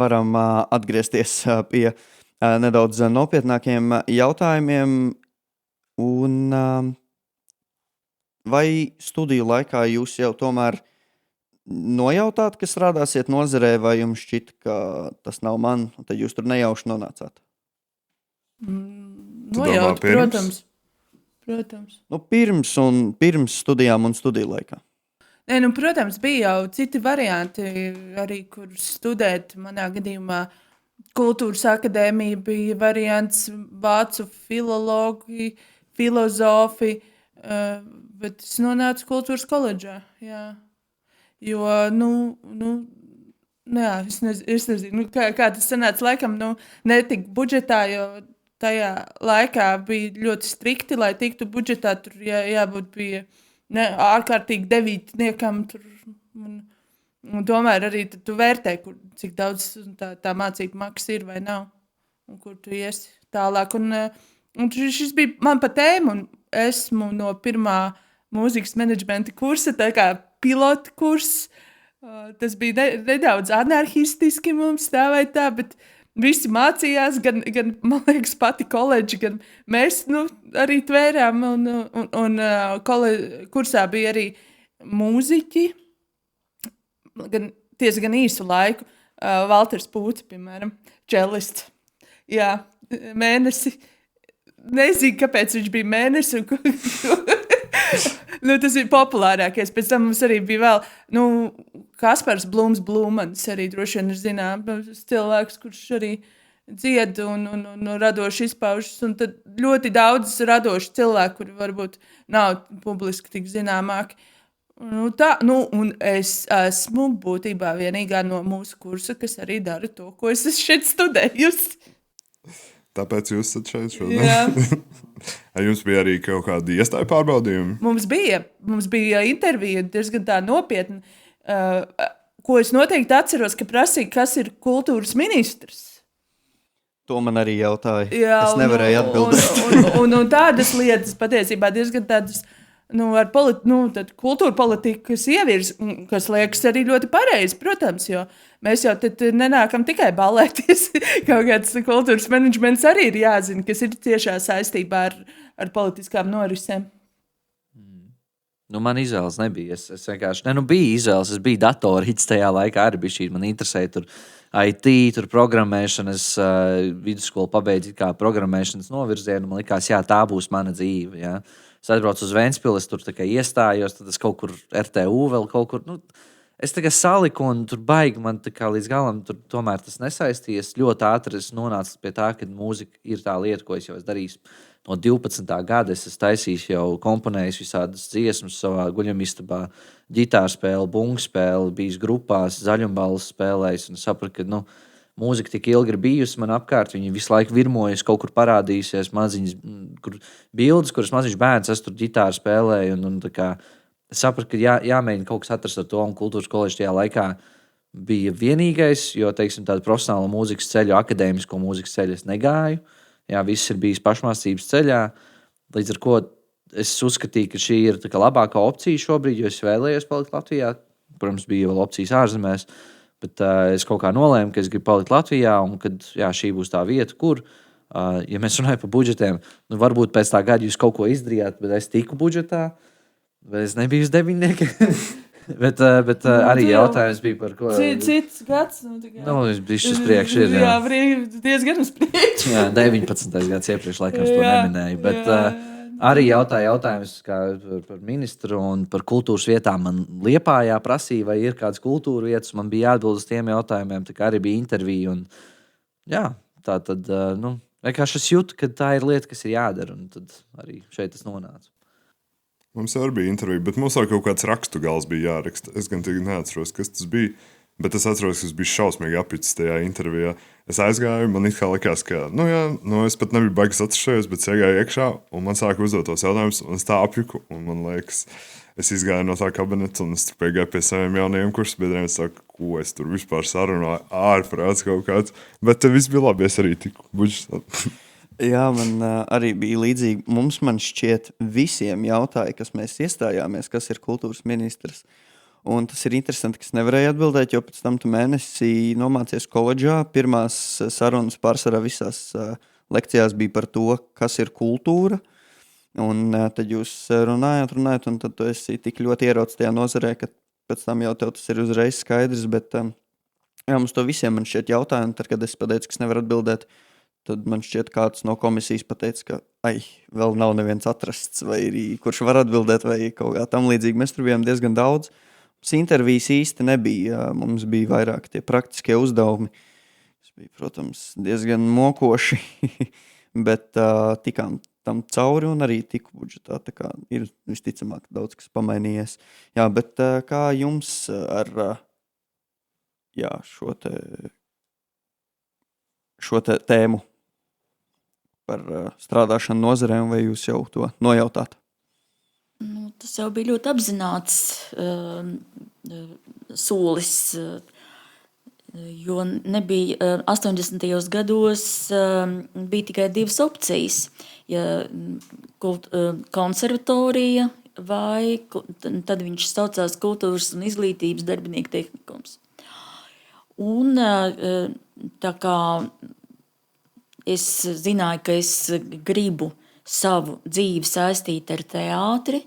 Speaker 2: varam atgriezties pie nedaudz nopietnākiem jautājumiem. Un vai studiju laikā jūs jau tomēr nojautāt, ka strādāsiet nozarē, vai jums šķiet, ka tas nav man, un tad jūs tur nejauši nonācāt?
Speaker 3: Nojaut,
Speaker 1: pirms?
Speaker 3: protams.
Speaker 2: Nu, pirms studijām un studiju laikā.
Speaker 3: Nē, nu, protams, bija jau citi varianti, arī kur studēt. Manā gadījumā kultūras akadēmija bija variants, vācu filologi, filozofi, bet es nonācu kultūras koledžā. Jā. Jo, jā, es nezinu, kā tas sanāca, laikam, netika budžetā, jo tajā laikā bija ļoti strikti, lai tiktu budžetā, tur jābūt bija ārkārtīgi devītniekam tur. Un tomēr arī tu vērtē, cik daudz tā mācība maksa ir vai nav, un kur tu iesi tālāk. Un šis bija man pa tēmu, un esmu no pirmā mūzikas menedžmenta kursa, tā kā pilota kurs. Tas bija nedaudz anarchistiski mums tā vai tā, bet visi mācījās, gan man liekas, pati koledža, gan mēs arī tvērām. Un kursā bija arī mūziķi, gan īsu laiku. Valters Pūts, piemēram, čelists. Jā, mēnesi. Nezinu, kāpēc viņš bija mēnesi. Tas ir populārākais. Pēc tam mums arī bija vēl Kaspars Blūmans, arī droši vien ir zināms cilvēks, kurš arī dzied un radoši izpaužas. Un tad ļoti daudz radoši cilvēku, kuri varbūt nav publiski tik zināmāki. Un es esmu būtībā vienīgā no mūsu kursa, kas arī dara to, ko es esmu šeit studējusi.
Speaker 1: Tāpēc jūs esat šeit šodien.
Speaker 3: Jā.
Speaker 1: Jums bija arī kaut kādi iestāju pārbaudījumi?
Speaker 3: Mums bija intervija diezgan tā nopietna. ko es noteikti atceros, ka prasīja, kas ir kultūras ministrs.
Speaker 2: To man arī jautāja.
Speaker 3: Jā,
Speaker 2: Es nevarēju atbildēt.
Speaker 3: Un tādas lietas patiesībā diezgan tādas, ar kultūra politikas ievirs, kas liekas arī ļoti pareizi, protams, jo mēs jau tad nenākam tikai ballēties. Kaut kāds kultūras menedžments arī ir jāzina, kas ir tiešā saistībā ar politiskām norisēm.
Speaker 4: Man izvēles nebija. Es vienkārši biju izvēles. Es biju datorīts tajā laikā. Arī bija šī. Man interesēja tur IT, tur programmēšana. Es vidusskolu pabeidzu kā programmēšanas novirzienu. Man likās, jā, tā būs mana dzīve. Jā. Es atbraucu uz Ventspili, es tur iestājos. Tad es kaut kur RTU vēl kaut kur. Es tikai saliku un tur baigi man līdz galam. Tomēr tas nesaistījās. Ļoti ātri es nonācu pie tā, ka mūzika ir tā lieta, ko es jau esmu darījis. No 12. gada es taisīju, jau komponēju visādas dziesmas savā guļamistabā, ģitāru spēli, bungu spēli, bijis grupās, zaļumballes spēlējis. Un sapratu, ka mūzika tik ilgi ir bijusi man apkārt, viņa visu laiku virmojas, kaut kur parādījusies maziņas bildes, kuras maziņš bērns, es tur ģitāru spēlēju. Es sapratu, ka jāmēģina kaut kas atrast ar to, un kultūras koledža tajā laikā bija vienīgais, jo, teiksim, tādu profesionālu mūzikas ceļu, akadēmisko mūzikas ceļu es negāju. Jā, viss ir bijis pašmācības ceļā, līdz ar ko es uzskatīju, ka šī ir labākā opcija šobrīd, jo es vēlējos palikt Latvijā. Protams, bija vēl opcijas ārzemēs, bet es kaut kā nolēmu, ka es gribu palikt Latvijā un ka šī būs tā vieta, kur, ja mēs runājam par budžetiem, varbūt pēc tā gada jūs kaut ko izdarījāt, bet es tiku budžetā, bet es nebiju uz devīnieki. Bet arī jautājums bija par ko.
Speaker 3: Cits gads.
Speaker 4: Es biju uz priekšu.
Speaker 3: Jā, diezgan uz priekšu.
Speaker 4: Jā, 19. gads iepriekš laikam to neminēju. Bet arī jautājums par ministru un par kultūras vietām. Man Liepājā prasīja, vai ir kādas kultūra vietas. Man bija jāatbild uz tiem jautājumiem. Tā kā arī bija intervija. Un, jā, tā tad vienkārši es jūtu, ka tā ir lieta, kas ir jādara. Un tad arī šeit es nonācu.
Speaker 1: Mums arī bija intervija, bet mums arī kaut kāds rakstu gals bija jāraksta. Es gan neatceros, kas tas bija, bet es atceros, ka es biju šausmīgi apicis tajā intervijā. Es aizgāju, man it kā likās, ka, es pat nebiju baigas atcerējies, bet es iegāju iekšā, un man sāka uzdot tos jautājumus, un es tā apjuku, un man liekas, es izgāju no tā kabineta, un es tur piegāju pie saviem jaunajiem kursbiedriem, es saku, ko es tur vispār sarunāju, ārprāts kaut kāds, bet viss bija labi, es arī tiku budžetā.
Speaker 2: Jā, man arī bija līdzīgi. Man šķiet, visiem jautāja, kas mēs iestājāmies, kas ir kultūras ministrs. Un tas ir interesanti, ka es nevarēju atbildēt, jo pēc tam tu mēnesi nomācies koledžā. Pirmās sarunas pārsvarā visās lekcijās bija par to, kas ir kultūra. Un tad jūs runājāt, un tad tu esi tik ļoti ierauts tajā nozarē, ka pēc tam jau tev tas ir uzreiz skaidrs. Bet mums to visiem man šķiet jautāja, un tad, kad es pateicu, ka es nevaru atbildēt, tad man šķiet, kāds no komisijas pateica, ka vēl nav neviens atrasts, vai kurš var atbildēt, vai kaut kā tam līdzīgi. Mēs tur bijām diezgan daudz. Mums intervijas īsti nebija. Mums bija vairāk tie praktiskie uzdevumi. Tas bija, protams, diezgan mokoši, bet tikām tam cauri un arī tiku budžetā. Tā kā ir visticamāk daudz, kas pamainījies. Jā, bet kā jums ar šo tēmu par strādāšanu nozarē, vai jūs jau to nojautāt?
Speaker 6: Tas jau bija ļoti apzināts solis, jo nebija 80. gados bija tikai divas opcijas. Konservatorija vai tad viņš saucās Kultūras un izglītības darbinieku tehnikums. Un tā kā es zināju, ka es gribu savu dzīvi saistīt ar teātri,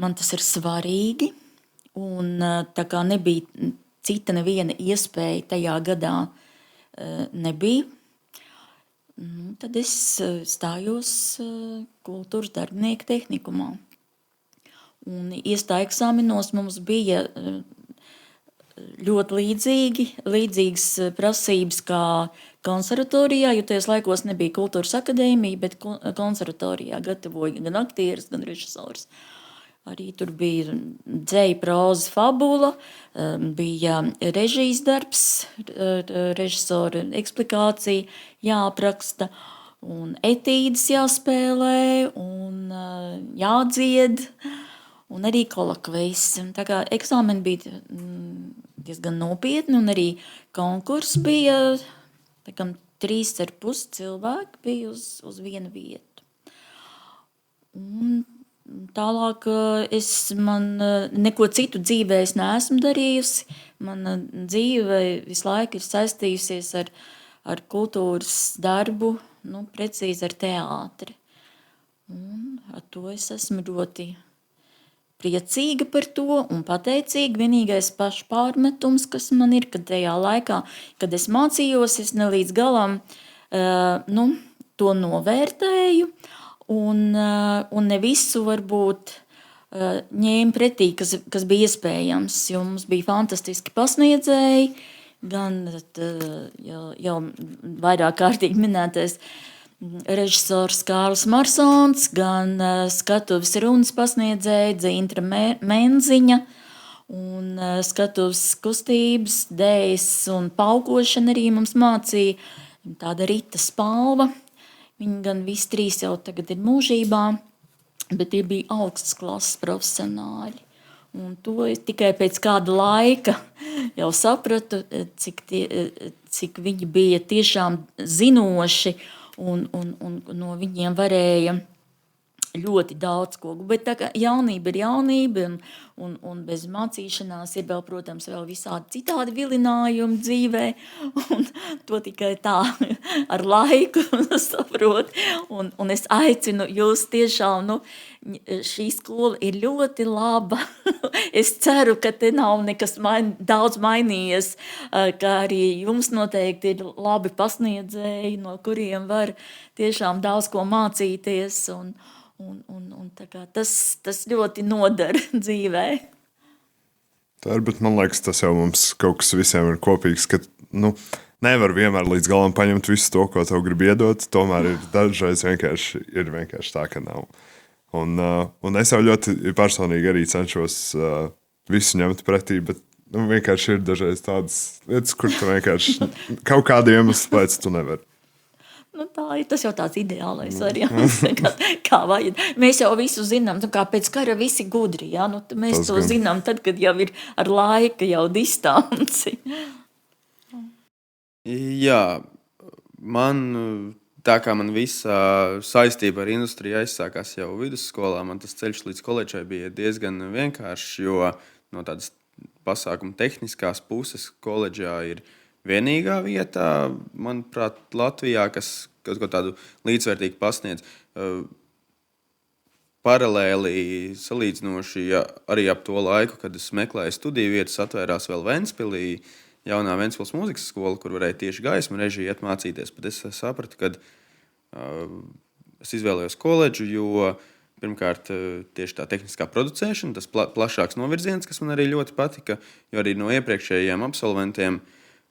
Speaker 6: man tas ir svarīgi, un tā kā nebija cita neviena iespēja tajā gadā nebija, tad es stājos kultūras darbinieku tehnikumā. Un iestāju eksāmenos mums bija ļoti līdzīgas prasības kā konservatorijā, jo tajos laikos nebija kultūras akadēmija, bet konservatorijā gatavoja gan aktieris, gan režisors. Arī tur bija dzeja, próza, fabula, bija režijas darbs, režisora eksplikācija jāapraksta, un etīdes jāspēlē, un jādzied, un arī kolokvijas. Tā kā eksāmeni bija diezgan nopietni, un arī konkurss bija, 3,5 cilvēki bija uz vienu vietu. Un tālāk man neko citu dzīvē es neesmu darījusi. Mana dzīve visu laiku ir saistījusies ar kultūras darbu, precīzi ar teātri. Un ar to es esmu ļoti priecīga par to un pateicīga. Vienīgais pašpārmetums, kas man ir, kad tajā laikā, kad es mācījos, es ne līdz galam to novērtēju un ne visu varbūt ņēmu pretī, kas bija iespējams, jo mums bija fantastiski pasniedzēji, gan jau vairāk kārtīgi minētais režisors Kārlis Marsons, gan skatuves runas pasniedzēja Dzintra Menziņa un skatuves kustības, dējas un paukošana arī mums mācīja. Tāda Rita Spalva. Viņi gan visi trīs jau tagad ir mūžībā, bet tie bija augstas klases profesionāļi. Un to es tikai pēc kāda laika jau sapratu, cik viņi bija tiešām zinoši un no viņiem varēja ļoti daudz ko. Bet tā kā jaunība ir jaunība un bez mācīšanās ir vēl, protams, vēl visādi citādi vilinājumi dzīvē. Un to tikai tā ar laiku saprot. Un es aicinu jūs tiešām, šī skola ir ļoti laba. Es ceru, ka te nav nekas daudz mainījies, ka arī jums noteikti ir labi pasniedzēji, no kuriem var tiešām daudz ko mācīties un tā kā tas ļoti noder dzīvē.
Speaker 1: Tā ir, bet man liekas, tas jau mums kaut kas visiem ir kopīgs, ka nevar vienmēr līdz galam paņemt visu to, ko tev grib iedot, tomēr ir dažreiz vienkārši tā, ka nav. Un es jau ļoti personīgi arī cenšos visu ņemt pretī, bet vienkārši ir dažreiz tādas lietas, kur tu vienkārši kaut kādu iemeslu pēc tu nevari.
Speaker 6: Tā ir, tas jau tāds ideālais variants, kā vajag. Mēs jau visu zinām, kā pēc kara visi gudri, ja? Mēs tas to gan zinām tad, kad jau ir ar laika jau distanci.
Speaker 5: Jā, tā kā man visa saistība ar industriju aizsākās jau vidusskolā, man tas ceļš līdz koledžai bija diezgan vienkāršs, jo no tādas pasākuma tehniskās puses koledžā ir vienīgā vietā, manuprāt, Latvijā, kas kaut ko tādu līdzvērtīgu pasniedz. Paralēli salīdzinoši arī ap to laiku, kad es meklēju studiju vietas, atvērās vēl Ventspilī, jaunā Ventspils mūzikas skola, kur varēja tieši gaismu režiju iet mācīties. Bet es sapratu, ka es izvēlējos koledžu, jo pirmkārt tieši tā tehniskā producēšana, tas plašāks novirziens, kas man arī ļoti patika, jo arī no iepriekšējiem absolventiem,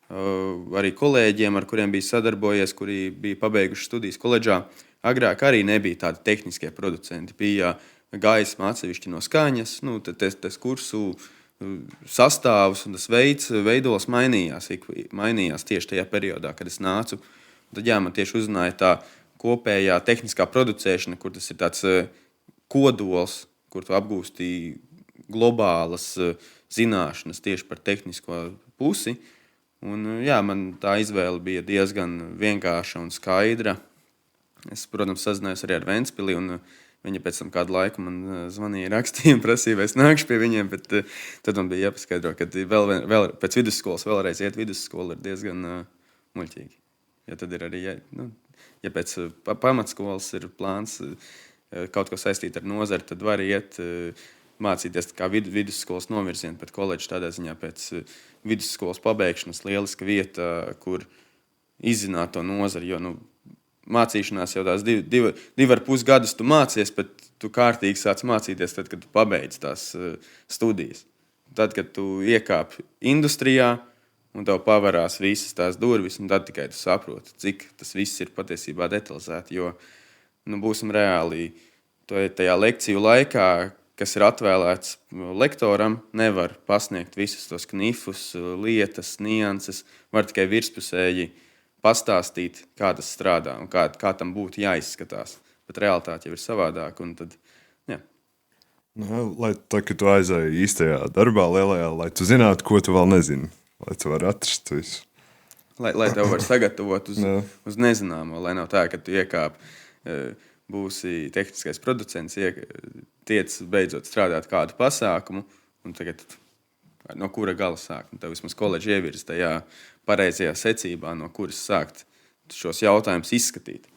Speaker 5: arī kolēģiem, ar kuriem bija sadarbojies, kuri bija pabeiguši studijas koledžā, agrāk arī nebija tādi tehniskie producenti. Bija gaisma atsevišķi no skaņas, tas kursu sastāvs un tas veidols mainījās tieši tajā periodā, kad es nācu. Tad man tieši uzzināja tā kopējā tehniskā producēšana, kur tas ir tāds kodols, kur tu apgūsti globālas zināšanas tieši par tehnisko pusi. Un, man tā izvēle bija diezgan vienkārša un skaidra. Es, protams, sazinājos arī ar Ventspili, un viņi pēc tam kādu laiku man zvanīja, rakstīja un prasīja, vai es nākšu pie viņiem, bet tad man bija jāpaskaidro, ka vēl pēc vidusskolas vēlreiz iet vidusskolu ir diezgan muļķīgi. Ja tad ir arī, ja pēc pamatskolas ir plāns kaut ko saistīt ar nozari, tad var iet mācīties kā vidusskolas novirzienu, bet koledža tādā ziņā pēc vidusskolas pabeigšanas lieliska vieta, kur izzināt to nozari, jo mācīšanās jau tās 2,5 gadus tu mācies, bet tu kārtīgi sāc mācīties tad, kad tu pabeidz tās studijas. Tad, kad tu iekāpi industrijā un tev pavarās visas tās durvis, un tad tikai tu saproti, cik tas viss ir patiesībā detalizēti, jo būsim reāli tajā lekciju laikā, kas ir atvēlēts lektoram, nevar pasniegt visus tos knifus, lietas, nianses, var tikai virspusēji pastāstīt, kā tas strādā un kā tam būtu jāizskatās. Bet realitāte jau ir savādāk. Un tad,
Speaker 1: Lai tā, ka tu aizēji īstajā darbā, lielajā, lai tu zinātu, ko tu vēl nezini. Lai tu vari atrast visu.
Speaker 5: Lai tev var sagatavot
Speaker 1: Jā.
Speaker 5: uz nezināmo, lai nav tā, ka tu iekāp, būsi tehniskais producents, tiec beidzot strādāt kādu pasākumu, un tagad no kura gala sākt. Un tev vismaz koledža ievirz tajā pareizajā secībā, no kuras sākt šos jautājumus izskatīt.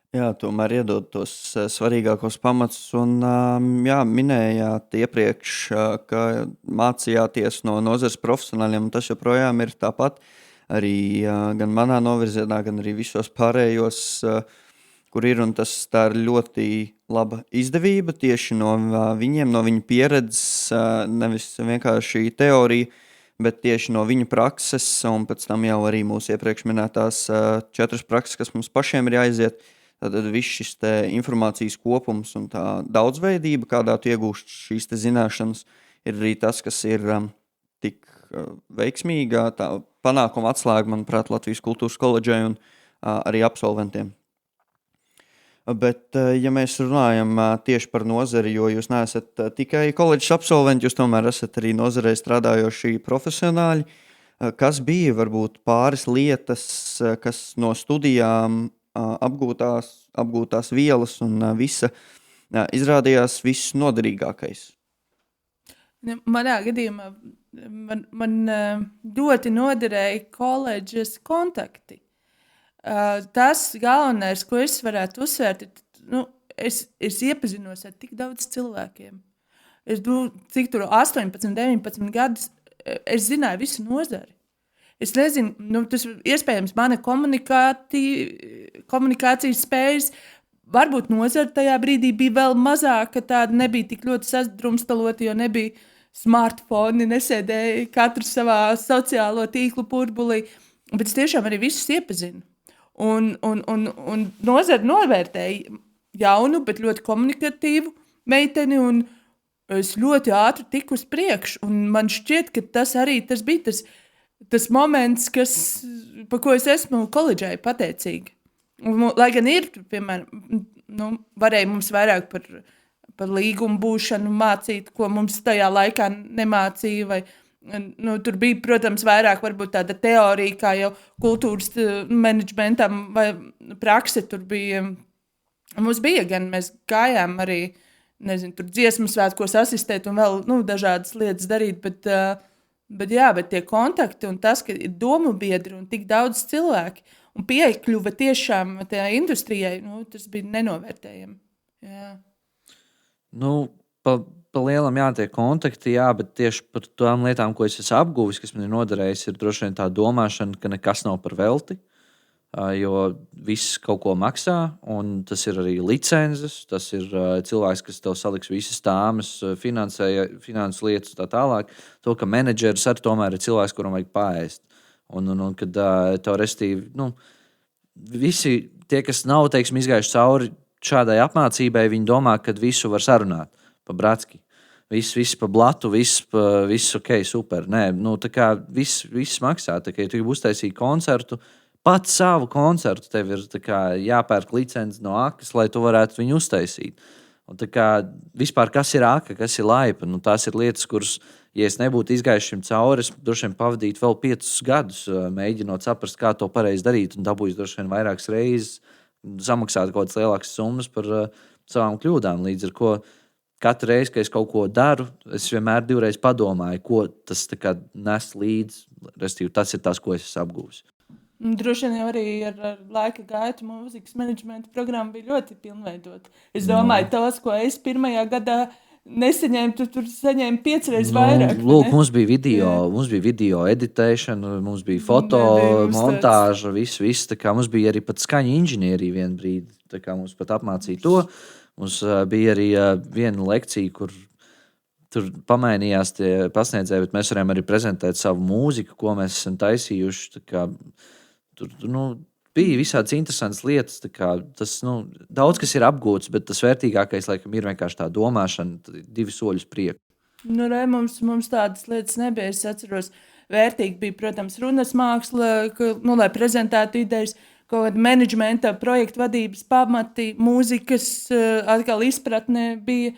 Speaker 2: Jā, tomēr iedod tos svarīgākos pamatus. Un, minējāt iepriekš, ka mācījāties no nozares profesionāļiem, un tas joprojām ir tāpat. Arī gan manā novirzienā, gan arī visos pārējos, kur ir. Un tā ir ļoti laba izdevība tieši no viņiem, no viņu pieredzes, nevis vienkārši teorija, bet tieši no viņu prakses, un pēc tam jau arī mūsu iepriekš minētās 4 prakses, kas mums pašiem ir jāiziet. Tad viss šis informācijas kopums un tā daudzveidība, kādā tu iegūsti šīs zināšanas, ir arī tas, kas ir tik veiksmīga tā panākuma atslēga, manuprāt, Latvijas kultūras koledžai un arī absolventiem. Bet, ja mēs runājam tieši par nozari, jo jūs neesat tikai koledžas absolventi, jūs tomēr esat arī nozarē strādājoši profesionāļi, kas bija varbūt pāris lietas, kas no studijām apgūtās vielas un visa izrādījās viss noderīgākais?
Speaker 3: Manā gadījumā man ļoti noderēja koledžas kontakti. Tas galvenais, ko es varētu uzsvērt, ir, es iepazinos ar tik daudz cilvēkiem. Cik tur 18, 19 gadus, es zināju visu nozari. Es nezinu, tas iespējams mana komunikācijas spējas, varbūt nozara tajā brīdī bija vēl mazāka, tāda nebija tik ļoti sadrumstalota, jo nebija smartphone, nesēdēja katrs savā sociālo tīklu burbulī, bet es tiešām arī visus iepazinu. Un nozara novērtēja jaunu, bet ļoti komunikatīvu meiteni, un es ļoti ātri tiku uz priekšu, un man šķiet, ka tas bija tas moments, par ko es esmu koledžai pateicīga. Lai gan ir, piemēram, varēja mums vairāk par līgumu būšanu mācīt, ko mums tajā laikā nemācīja, vai tur bija, protams, vairāk varbūt tāda teorija, kā jau kultūras menedžmentam vai prakse tur bija. Mums bija gan, mēs gājām arī, nezinu, tur dziesmu svētkos asistēt un vēl, dažādas lietas darīt, bet tie kontakti un tas, ka ir domu biedri un tik daudz cilvēki un piekļuva tiešām tajā industrijai, tas bija nenovērtējami. Jā.
Speaker 4: Pa lielam tie kontakti, bet tieši par tām lietām, ko es esmu apguvis, kas man ir noderējis, ir droši vien tā domāšana, ka nekas nav par velti, jo viss kaut ko maksā, un tas ir arī licences, tas ir cilvēks, kas tev saliks visas tāmas, finanses lietas un tā tālāk. To, ka menedžeris arī tomēr ir cilvēks, kuram vajag paēst. Un kad tev restīvi, visi tie, kas nav, izgājuši cauri šādai apmācībai, viņi domā, ka visu var sarunāt pa bratski. Viss pa blatu, viss ok, super. Nē, tā kā viss maksā. Tā kā, ja tu gribi uztaisīt koncertu, pats savu koncertu tev ir jāpērk licences no AKAS, lai tu varētu viņu uztaisīt. Un vispār, kas ir AKA, kas ir laipa? Tās ir lietas, kuras, ja es nebūtu izgājis šim cauri, es droši vien pavadītu vēl 5 gadus, mēģinot saprast, kā to pareizi darīt, un dabūjis droši vien vairākas reizes, samaksāt kaut kādas lielākas summas par savām kļūdām. Līdz ar ko katru reizi, kad es kaut ko daru, es vienmēr 2 reizes padomāju, ko tas nes līdzi. Restīvi, tas ir tas, ko es esmu apgūvis.
Speaker 3: Droši vien arī ar laika gaitu mūzikas menedžmenta programma bija ļoti pilnveidota. Es domāju, tos, ko es pirmajā gadā nesaņēmu, tu tur saņēmu 5 reizes vairāk.
Speaker 4: Lūk, mums bija video editēšana, mums bija foto montāža, viss. Mums bija arī pat skaņu inženierija vienu brīdi. Mums pat apmācīja to. Mums bija arī viena lekcija, kur tur pamainījās tie pasniedzēji, bet mēs varējām arī prezentēt savu mūziku, ko mēs esam taisījuši. Tur bija visādas interesantas lietas. Tas daudz kas ir apgūts, bet tas vērtīgākais laikam ir vienkārši tā domāšana, 2 soļus priekšu.
Speaker 3: Mums tādas lietas nebija. Es atceros, vērtīgi bija, protams, runas māksla, lai prezentētu idejas, kaut kāda menedžmenta, projektu vadības pamati, mūzikas atkal izpratne bija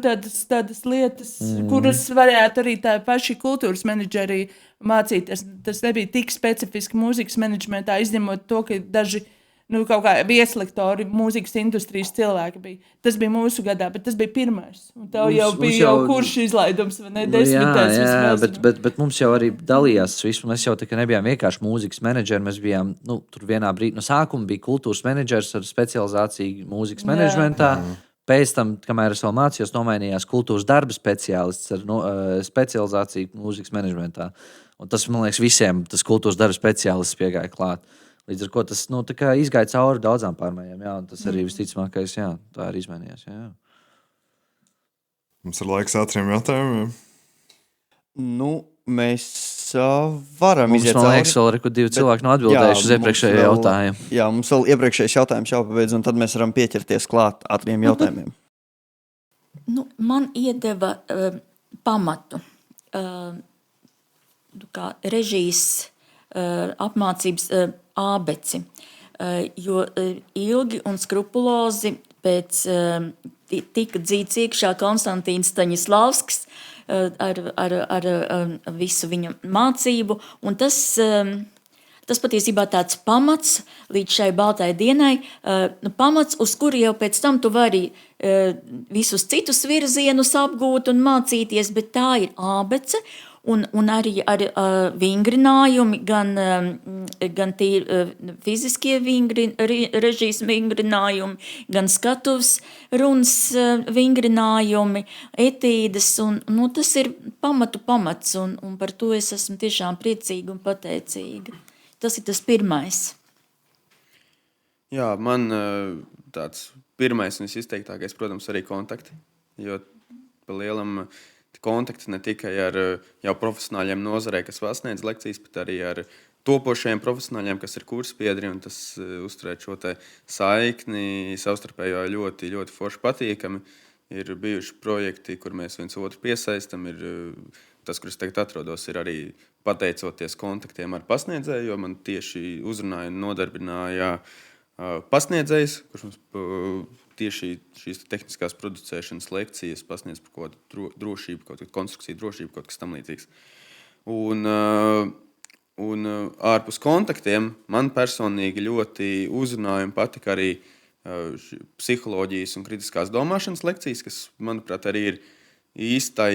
Speaker 3: tādas lietas, kuras varētu arī tā paši kultūras menedžeri mācīties. Tas nebija tik specifiski mūzikas menedžmentā, izņemot to, ka daži kaut kā vieslektori, mūzikas industrijas cilvēki bija. Tas bija mūsu gadā, bet tas bija pirmais. Un tev jau bija kurš izlaidums, vai ne? 10. vismaz.
Speaker 4: Bet mums jau arī dalījās tas viss. Mēs jau tā kā nebijām vienkārši mūzikas menedžeri. Mēs bijām, tur vienā brīdī no sākuma bija kultūras menedžers ar specializāciju mūzikas menedžmentā. Pēc tam, kamēr es vēl mācījos, nomainījās kultūras darba speciālists ar specializāciju mūzikas menedžmentā. Un tas, man liekas, visiem tas kultūras darba speciālists piegāja klāt. Līdz ar ko tas izgāja cauri daudzām pārmaiņām. Jā, un tas arī visticamākais, tā arī izmainījās. Jā.
Speaker 1: Mums ir laiks ātriem jautājumiem.
Speaker 2: Mēs varam iziet cauri.
Speaker 4: Man liekas, vēl ir 2 cilvēki atbildējuši uz iepriekšējo jautājumu.
Speaker 2: Jā, mums vēl iepriekšējais jautājums jāpabeidz, un tad mēs varam pieķerties klāt ātriem jautājumiem.
Speaker 6: Man iedeva pamatu kā režijas apmācības ābeci, jo ilgi un skrupulozi pēc tika dzīts iekšā Konstantīns Staņislavskis ar visu viņa mācību, un tas patiesībā tāds pamats līdz šai baltai dienai, pamats, uz kuru jau pēc tam tu vari visus citus virzienus apgūt un mācīties, bet tā ir ābece, un arī ar vingrinājumi, gan tie fiziskie režijas vingrinājumi, gan skatuves runas vingrinājumi, etīdes, un tas ir pamats, un par to es esmu tiešām priecīga un pateicīga. Tas ir tas pirmais.
Speaker 5: Jā, man tāds pirmais un visizteiktākais, protams, arī kontakti, jo pa lielam kontakti ne tikai ar jau profesionāļiem nozarē, kas pasniedz lekcijas, bet arī ar topošajiem profesionāļiem, kas ir kursbiedri, un tas uzturēt šo te saikni savstarpējo ļoti, ļoti forši patīkami. Ir bijuši projekti, kur mēs viens otru piesaistam, ir tas, kur es tagad atrodos, ir arī pateicoties kontaktiem ar pasniedzēju, jo man tieši uzrunāja un nodarbināja pasniedzējs, kurš mums tieši šīs tehniskās producēšanas lekcijas pasniedz par kaut kādu drošību, kaut kādu konstrukciju drošību, kaut kas tam līdzīgs. Un ārpus kontaktiem man personīgi ļoti uzrunāja un patika arī psiholoģijas un kritiskās domāšanas lekcijas, kas, manuprāt, arī ir īstā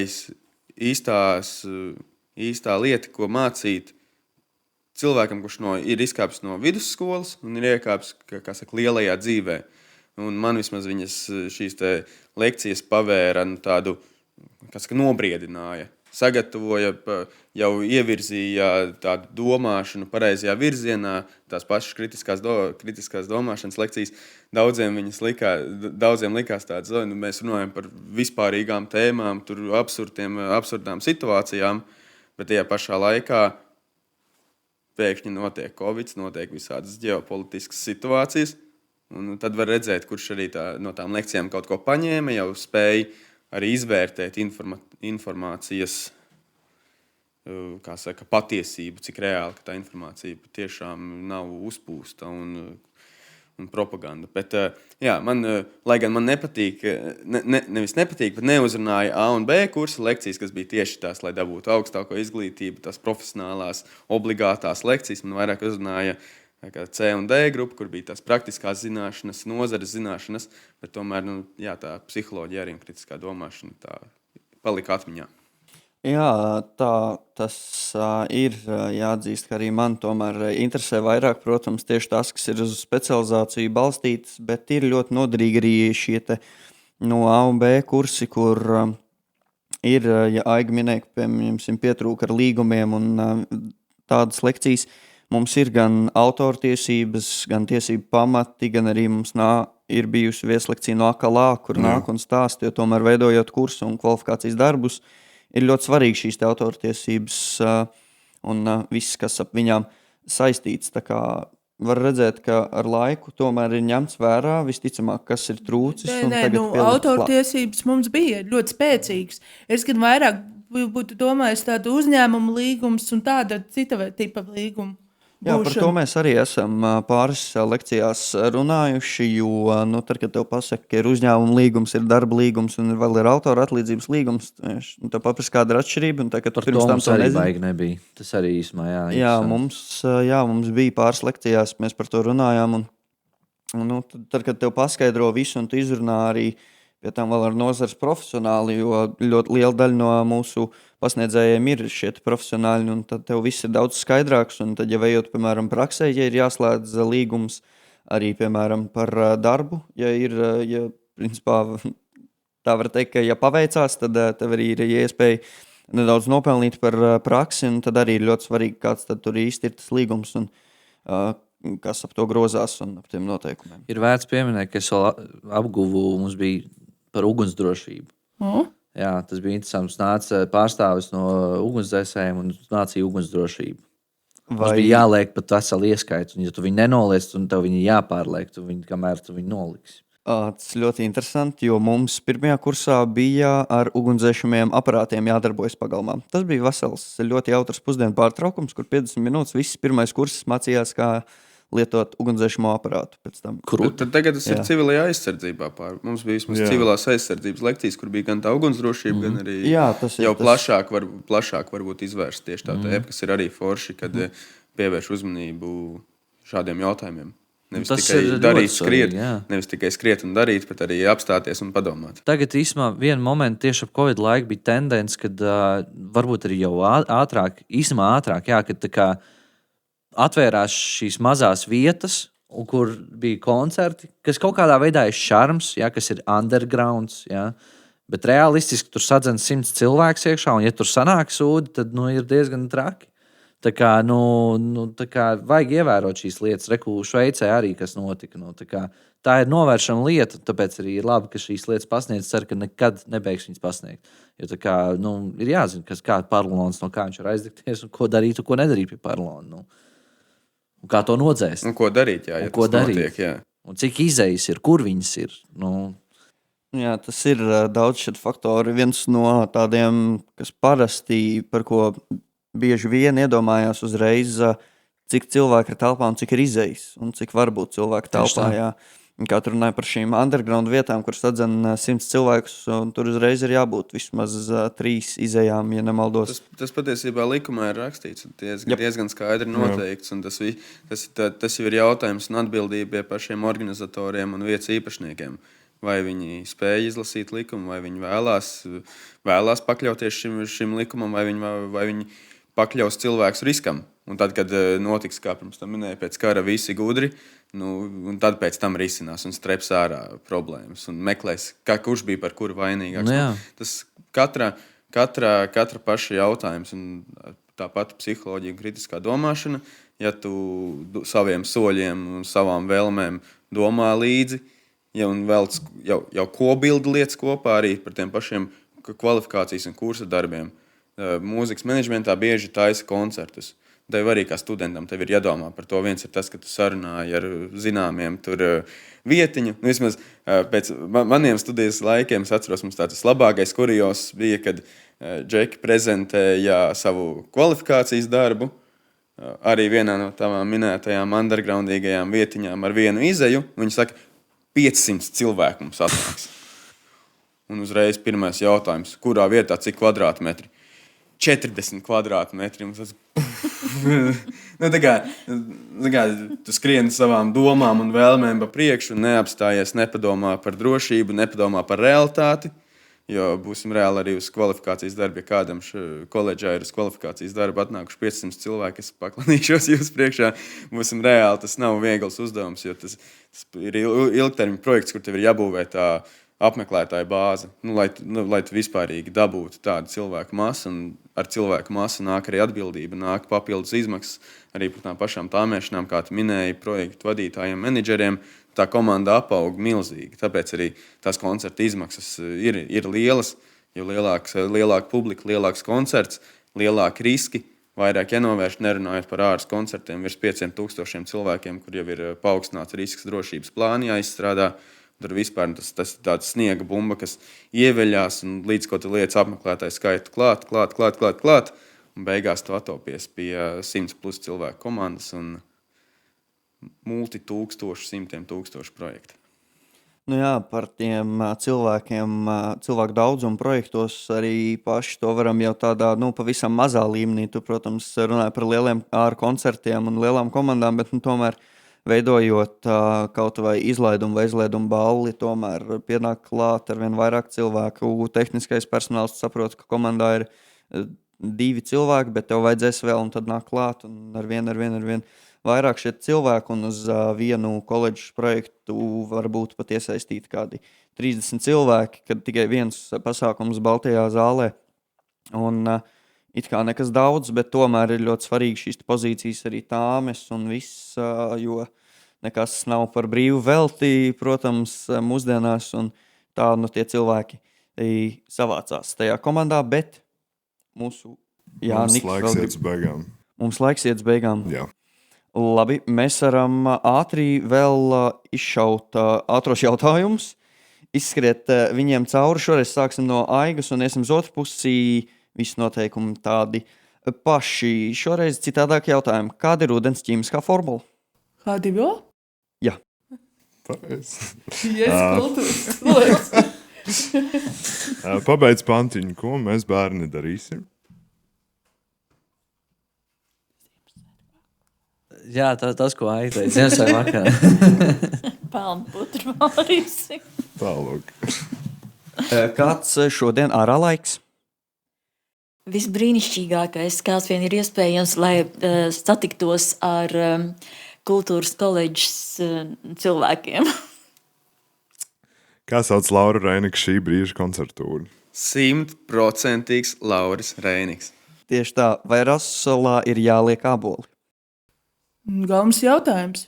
Speaker 5: lieta, ko mācīt cilvēkam, kurš ir izkāpis no vidusskolas un ir iekāpis, kā saka, lielajā dzīvē. Un man vismaz viņas šīs te lekcijas pavēra tādu, nobriedināja, sagatavoja, jau ievirzīja tādu domāšanu pareizajā virzienā, tās pašas kritiskās domāšanas lekcijas. Daudziem likās tāds, mēs runājam par vispārīgām tēmām, tur absurdām situācijām, bet tajā pašā laikā pēkšņi notiek Covid, notiek visādas ģeopolitiskas situācijas. Un tad var redzēt, kurš arī no tām lekcijām kaut ko paņēma, jau spēja arī izvērtēt informācijas patiesību, cik reāli ka tā informācija tiešām nav uzpūsta un propaganda. Bet, jā, lai gan man nepatīk, nevis nepatīk, bet neuzrunāja A un B kursa lekcijas, kas bija tieši tās, lai dabūtu augstāko izglītību, tās profesionālās, obligātās lekcijas, man vairāk uzrunāja C un D grupa, kur bija tās praktiskās zināšanas, nozares zināšanas, bet tomēr tā psiholoģija arī un kritiskā domāšana tā palika atmiņā.
Speaker 2: Jā, tas ir jāatzīst, ka arī man tomēr interesē vairāk, protams, tieši tas, kas ir uz specializāciju balstīts, bet ir ļoti noderīgi arī šie no A un B kursi, kur ir, ja Aiga minēja, piemēram, pietrūka ar līgumiem un tādas lekcijas. Mums ir gan autortiesības, gan tiesību pamati, gan arī mums ir bijusi vieslekcija no AKLA, kur nāk un stāst, jo tomēr veidojot kursu un kvalifikācijas darbus, ir ļoti svarīgi šīs autortiesības un viss, kas ap viņām saistīts. Tā kā var redzēt, ka ar laiku tomēr ir ņemts vērā visticamāk, kas ir trūcis.
Speaker 3: Autortiesības mums bija ļoti spēcīgas. Es gan vairāk būtu domājis tādu uzņēmumu līgumus un tāda cita tipa līgumu.
Speaker 2: Jā, par to mēs arī esam pāris lekcijās runājuši, jo, tad, kad tev pasaka, ka ir uzņēmuma līgums, ir darba līgums un vēl ir autora atlīdzības līgums, tev paprasa, kāda ir atšķirība. Un tā,
Speaker 4: par to mums arī baigi nebija. Tas arī īsumā,
Speaker 2: jā. Mums bija pāris lekcijās, mēs par to runājām. Un tad, kad tev paskaidro visu un tu izrunā arī pie tam vēl ar nozares profesionāli, jo ļoti liela daļa no mūsu pasniedzējiem ir šie profesionāļi, un tad tev viss ir daudz skaidrāks. Un tad, ja ejot, piemēram, praksē, ja ir jāslēdz līgums arī, piemēram, par darbu, principā, tā var teikt, ka, ja paveicās, tad tev arī ir iespēja nedaudz nopelnīt par praksi, un tad arī ir ļoti svarīgi, kāds tad tur īsti ir tas līgums, un kas ap to grozās un ap tiem noteikumiem.
Speaker 4: Ir vērts pieminēt, ka es vēl apguvu, mums bija par ugunsdrošību. Jā, tas bija interesants. Nāca pārstāvis no ugunsdzēsējiem un nāca ugunsdrošību. Mums bija jāliek pat veseli ieskaits, un ja tu viņu nenoliec, tad tev viņi jāpārliek, kamēr tu viņu noliksi.
Speaker 2: Tas ļoti interesanti, jo mums pirmajā kursā bija ar ugunsdzēšamiem aparātiem jādarbojas pagalmā. Tas bija vesels, ļoti jautrs pusdienu pārtraukums, kur 50 minūtes viss pirmais kurs mācījās, kā lietot ugunsdzēšamo aparātu pēc tam.
Speaker 5: Tad tagad tas ir civilajā aizsardzībā. Mums bija vismaz civilās aizsardzības lekcijas, kur bija gan tā ugunsdrošība, gan arī plašāk varbūt izvērst tieši tā tēma, kas ir arī forši, kad pievērš uzmanību šādiem jautājumiem. Nevis tikai skriet un darīt, bet arī apstāties un padomāt.
Speaker 4: Tagad īsumā vienu momentu tieši ap Covid laiku bija tendence, kad varbūt arī jau ātrāk, kad tā kā atvērās šīs mazās vietas, kur bija koncerti, kas kaut kādā veidā ir šarms, kas ir undergrounds, bet realistiski tur sadzen 100 cilvēks iekšā, un ja tur sanāk sūdi, tad ir diezgan traki. Tā kā vajag ievērot šīs lietas. Šveicē arī kas notika. Tā ir novēršana lieta, tāpēc arī ir labi, ka šīs lietas pasniedz. Ceru, ka nekad nebeigs viņas pasniegt. Jo ir jāzina, kā paralons, no kā viņš var aizdegties un ko darīt un ko nedarīt pie paralona. Un kā to nodzēst.
Speaker 5: Un ko darīt, ja
Speaker 4: ko
Speaker 5: tas
Speaker 4: darīt.
Speaker 5: Notiek, jā.
Speaker 4: Un cik izejas ir, kur viņas ir.
Speaker 2: Jā, tas ir daudz šādu faktoru. Viens no tādiem, kas parasti, par ko bieži vien iedomājās uzreiz, cik cilvēki ir telpā un cik ir izejas, un cik var būt cilvēki telpā. Jā. Kā tu runāji par šīm underground vietām, kur sadzen 100 cilvēkus, un tur uzreiz ir jābūt vismaz 3 izejām, ja nemaldos.
Speaker 5: Tas patiesībā likumā ir rakstīts, diezgan skaidri noteikts, un tas jau ir jautājums un atbildība pie pašiem organizatoriem un vietas īpašniekiem. Vai viņi spēj izlasīt likumu, vai viņi vēlās pakļauties šim likumam, vai viņi pakļaus cilvēkus riskam. Un tad, kad notiks, kā pirms tam minēja, pēc kara visi gudri, un tad pēc tam risinās un streps ārā problēmas un meklēs, kurš bija par kuru vainīgāks. Tas katra paša jautājums un tāpat psiholoģija un kritiskā domāšana, ja tu saviem soļiem un savām vēlmēm domā līdzi, un vēl jau kobildi lietas kopā arī par tiem pašiem kvalifikācijas un kursa darbiem. Mūzikas menedžmentā bieži taisa koncertus. Tev arī kā studentam tev ir jādomā par to. Viens ir tas, ka tu sarunāji ar zināmiem tur vietiņu. Vismaz pēc maniem studijas laikiem es atceros, mums tāds labākais kurios bija, kad Džeki prezentēja savu kvalifikācijas darbu arī vienā no tavām minētajām undergroundīgajām vietiņām ar vienu izeju. Viņi saka, 500 cilvēku mums atnāks. Un uzreiz pirmais jautājums, kurā vietā, cik kvadrātmetri? 40 kvadrātmetri. Tu skrieni savām domām un vēlmēm pa priekšu, neapstājies, nepadomā par drošību, nepadomā par realitāti. Jo būsim reāli arī uz kvalifikācijas darbu. Ja kādam koledžā ir uz kvalifikācijas darbu atnākuši 500 cilvēki, es paklanīšos jūs priekšā. Būsim reāli, tas nav viegls uzdevums, jo tas ir ilgtermiņa projekts, kur tev ir jābūvē tā apmeklētāju bāzi, lai tu vispārīgi dabūtu tādu cilvēku masu, un ar cilvēku masu nāk arī atbildība, nāk papildus izmaksas, arī par tām pašām tāmēšanām, kā tu minēji, projektu vadītājiem, menedžeriem, tā komanda apaug milzīgi, tāpēc arī tās koncerta izmaksas ir lielas, jo lielāka publika, lielāks koncerts, lielāki riski, vairāk jānovērš, nerunājot par āras koncertiem, virs 5000 cilvēkiem, kur jau ir paaugstināts risks drošības plāni jāizstrādā. Tur vispār tas ir tāds sniega bumba, kas ieveļās un līdz ko tu lietas apmeklētāju skaitu klāt. Un beigās tu atopies pie 100+ cilvēku komandas un simtiem tūkstošu projektu.
Speaker 2: Nu jā, par tiem cilvēkiem, cilvēku daudzumu projektos arī paši to varam jau tādā pavisam mazā līmenī. Tu, protams, runāji par lieliem ārkoncertiem un lielām komandām, bet tomēr veidojot kaut vai izlaidumu vai izlaidumu balli, tomēr pienāk klāt ar vien vairāk cilvēku. Tehniskais personāls saprot, ka komandā ir 2 cilvēki, bet tev vajadzēs vēl, un tad nāk klāt un ar vien vairāk šie cilvēki, un uz vienu koledžas projektu varbūt pat iesaistīti kādi 30 cilvēki, kad tikai viens pasākums Baltajā zālē. Un it kā nekas daudz, bet tomēr ir ļoti svarīgi šīs pozīcijas arī tāmes un viss, jo nekas nav par brīvu velti, protams, mūsdienās, un tā tie cilvēki savācās tajā komandā, bet mūsu mums laiks iet uz beigām.
Speaker 1: Jā.
Speaker 2: Labi, mēs varam ātri vēl izšaut ātros jautājumus, izskriet viņiem cauri. Šoreiz sāksim no Aigas un iesim uz otru pusi. Visi noteikumi tādi paši. Šoreiz citādāk jautājumi. Kāda ir ūdens ķīmiskā formula?
Speaker 3: H2O?
Speaker 2: Jā.
Speaker 1: Pareizi.
Speaker 3: Kultūras.
Speaker 1: Pabeidz pantiņu, ko mēs bērni darīsim.
Speaker 4: Jā, tas, ko Aita teica, Ziemassvētku vakarā.
Speaker 6: Pelnu putru vārīsi.
Speaker 1: Tālāk.
Speaker 2: Kāds šodien ārā laiks?
Speaker 6: Visbrīnišķīgākais, kāds vien ir iespējams, lai satiktos ar kultūras koledžas cilvēkiem.
Speaker 1: Kā sauc Laura Reinika šī brīža koncertūru?
Speaker 5: 100% Lauris Reiniks.
Speaker 2: Tieši tā, vai rasolā ir jāliek āboli?
Speaker 3: Galvenais jautājums.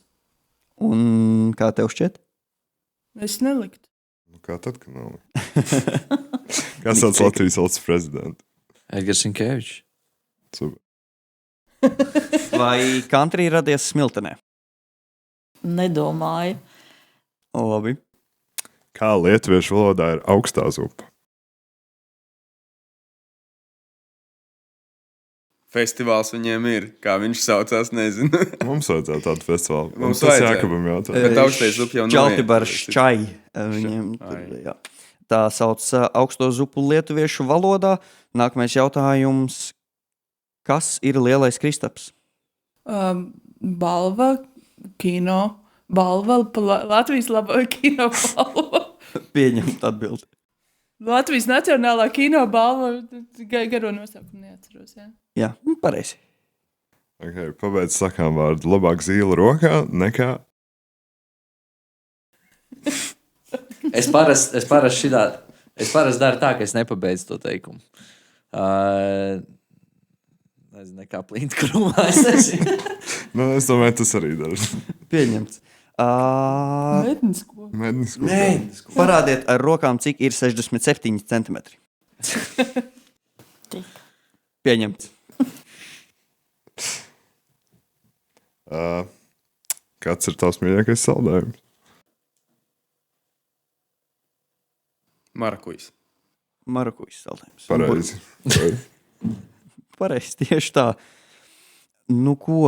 Speaker 2: Un kā tev šķiet?
Speaker 3: Es neliktu.
Speaker 1: Kā tad, ka nav? Kā sauc Latvijas valsts prezidentu?
Speaker 4: Edgars Rinkevičs.
Speaker 1: Super.
Speaker 2: Vai country radies Smiltenē?
Speaker 6: Nedomāju.
Speaker 2: Labi.
Speaker 1: Kā lietuviešu valodā ir augstā zupa?
Speaker 5: Festivāls viņiem ir, kā viņš saucās, nezinu.
Speaker 1: Mums vajadzētu tādu festivālu.
Speaker 5: Mums
Speaker 1: Tas
Speaker 5: vajadzētu.
Speaker 1: Jākabam jautā.
Speaker 5: Bet augstais zupa jau nav.
Speaker 2: Čaltibars čai. Viņiem tur, jā. Tā sauc augsto zupu lietuviešu valodā. Nākamais jautājums. Kas ir lielais kristaps?
Speaker 3: Balva, kino, balva, Latvijas labā kino balva.
Speaker 2: Pieņemt atbildi.
Speaker 3: Latvijas Nacionālā kino balva, garo nosaukumu neatceros, jā.
Speaker 2: Jā, pareizi.
Speaker 1: Okay, pabeidz sakām vārdu. Labāk zīle rokā nekā...
Speaker 4: Es parasti daru tā, ka es nepabeidzu to teikumu. Nezinu, nekā plīnt krūmā. Es nezinu.
Speaker 1: Es domāju, tas arī dara.
Speaker 2: Pieņemts.
Speaker 3: Mednisko.
Speaker 2: Parādiet ar rokām, cik ir 67 centimetri. Pieņemts.
Speaker 1: Kāds ir tavs mīļākais saldējums?
Speaker 5: Marakujas.
Speaker 2: Marakujas saldējums.
Speaker 1: Pareizi.
Speaker 2: Pareizi, tieši tā. Nu ko,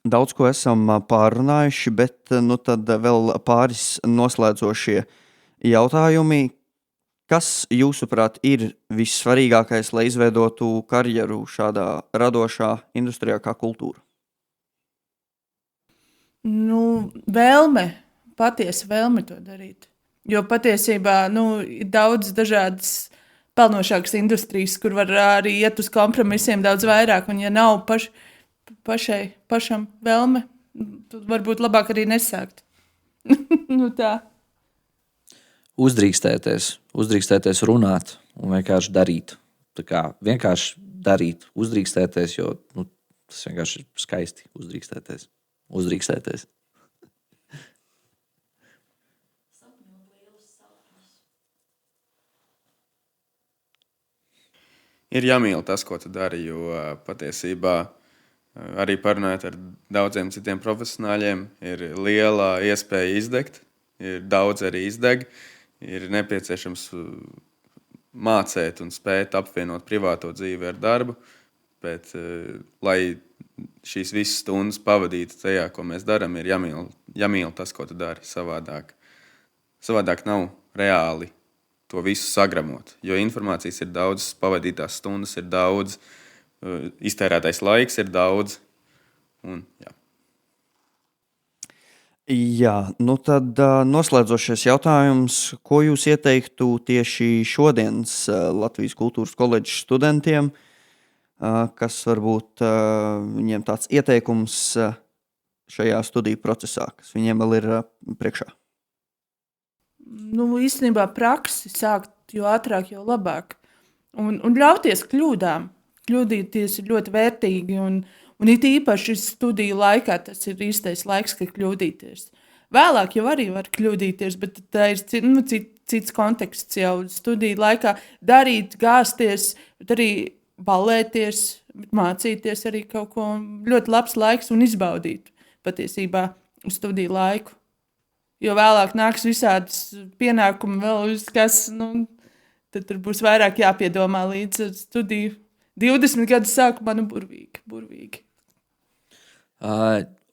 Speaker 2: daudz ko esam pārunājuši, bet tad vēl pāris noslēdzošie jautājumi. Kas, jūsuprāt, ir vissvarīgākais, lai izveidotu karjeru šādā radošā industrijā kā kultūra?
Speaker 3: Vēlme, patiesa vēlme to darīt. Jo patiesībā ir daudz dažādas pelnošākas industrijas, kur var arī iet uz kompromisiem daudz vairāk. Un ja nav pašam vēlme, tad varbūt labāk arī nesākt. Tā.
Speaker 4: Uzdrīkstēties runāt un vienkārši darīt. Tā kā vienkārši darīt, uzdrīkstēties, jo tas vienkārši ir skaisti uzdrīkstēties.
Speaker 5: Ir jāmīl tas, ko tu dari, jo patiesībā arī parunājot ar daudziem citiem profesionāļiem, ir liela iespēja izdegt, ir daudz arī izdeg. Ir nepieciešams mācīt un spēt apvienot privāto dzīvi ar darbu, bet, lai šīs visas stundas pavadītu tajā, ko mēs darām, ir jāmīl tas, ko tu dari savādāk. Savādāk nav reāli to visu sagramot, jo informācijas ir daudz, pavadītās stundas ir daudz, iztērētais laiks ir daudz. Un, jā.
Speaker 2: Jā, nu tad noslēdzošais jautājums, ko jūs ieteiktu tieši šodienas Latvijas kultūras koledžas studentiem, kas varbūt viņiem tāds ieteikums šajā studiju procesā, kas viņiem vēl ir priekšā?
Speaker 3: Nu, īstenībā praksi sākt, jo ātrāk, jo labāk. Un ļauties kļūdām. Kļūdīties ir ļoti vērtīgi, un it īpaši studiju laikā tas ir īstais laiks, kad kļūdīties. Vēlāk jau arī var kļūdīties, bet tā ir cits konteksts jau studiju laikā. Darīt, gāzties, bet arī ballēties, mācīties arī kaut ko. Ļoti labs laiks un izbaudīt patiesībā studiju laiku. Jo vēlāk nāks visādas pienākumi vēl, kas, tad tur būs vairāk jāpiedomā līdz studiju 20 gadu sākumā, burvīgi.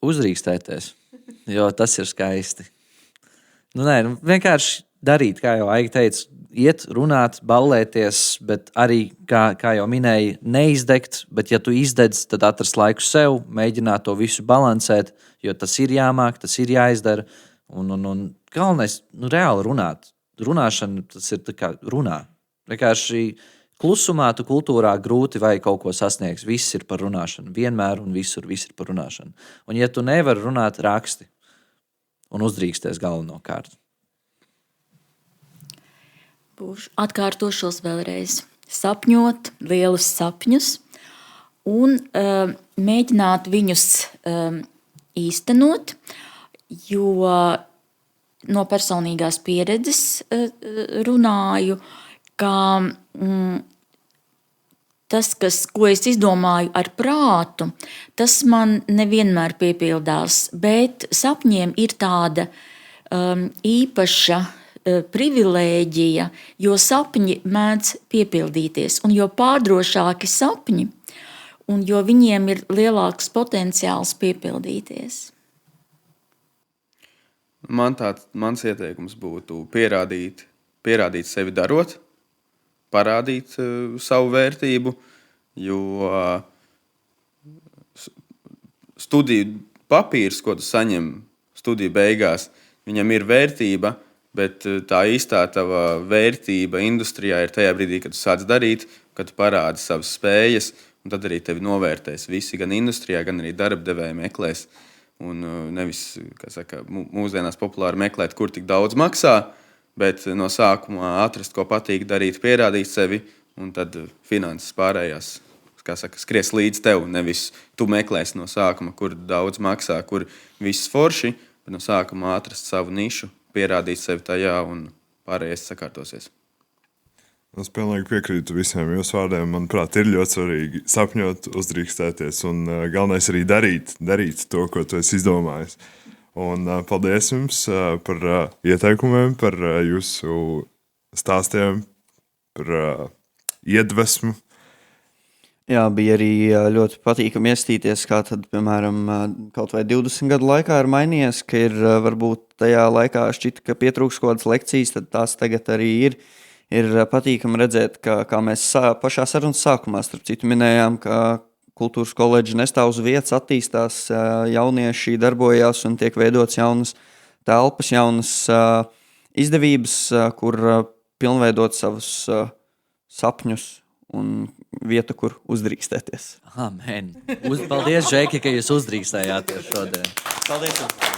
Speaker 4: Uzrīkstēties, jo tas ir skaisti. Vienkārši darīt, kā jau Aiga teica, iet, runāt, ballēties, bet arī, kā jau minēja, neizdegt, bet ja tu izdedz, tad atrast laiku sev, mēģināt to visu balansēt, jo tas ir jāmāk, tas ir jāizdara. Un galvenais, reāli runāt. Runāšana, tas ir tā kā runā. Vienkārši klusumā, tu kultūrā grūti vai kaut ko sasniegs. Viss ir par runāšanu. Vienmēr un visur viss ir par runāšanu. Un ja tu nevari runāt, raksti. Un uzdrīksties galvenokārt.
Speaker 6: Atkārtošos vēlreiz. Sapņot lielus sapņus un mēģināt viņus īstenot. Jo no personīgās pieredzes runāju, ka tas, ko es izdomāju ar prātu, tas man nevienmēr piepildās, bet sapņiem ir tāda īpaša privilēģija, jo sapņi mēdz piepildīties, un jo pārdrošāki sapņi, un jo viņiem ir lielāks potenciāls piepildīties.
Speaker 5: Mans ieteikums būtu pierādīt sevi darot, parādīt savu vērtību, jo studiju papīrs, ko tu saņem studiju beigās, viņam ir vērtība, bet tā īstā tava vērtība industrijā ir tajā brīdī, kad tu sāc darīt, kad tu parādi savas spējas, un tad arī tevi novērtēs visi, gan industrijā, gan arī darbdevēji meklēs. Un nevis, kā saka, mūsdienās populāri meklēt, kur tik daudz maksā, bet no sākumā atrast, ko patīk darīt, pierādīt sevi, un tad finanses pārējās, kā saka, skries līdz tev. Nevis tu meklēsi no sākuma, kur daudz maksā, kur viss forši, bet no sākumā atrast savu nišu, pierādīt sevi tajā, un pārējais sakārtosies.
Speaker 1: Es pilnīgi piekrītu visiem jūsu vārdiem. Manuprāt, ir ļoti svarīgi sapņot, uzdrīkstēties un galvenais arī darīt to, ko tu esi izdomājis. Un paldies jums par ieteikumiem, par jūsu stāstiem, par iedvesmu.
Speaker 2: Jā, bija arī ļoti patīkami iestīties, kā tad, piemēram, kaut vai 20 gadu laikā ir mainījies, ka ir varbūt tajā laikā šķita, ka pietrūks kaut kādas lekcijas, tad tās tagad arī ir. Ir patīkami redzēt, kā mēs pašā sarunas sākumā, starp citu, minējām, ka kultūras koledža nestāv uz vietas, attīstās, jaunieši darbojās un tiek veidots jaunas telpas, jaunas izdevības, kur pilnveidot savus sapņus un vietu, kur uzdrīkstēties.
Speaker 4: Amen. Paldies, Žēki, ka jūs uzdrīkstējāties šodien.
Speaker 2: Paldies jums!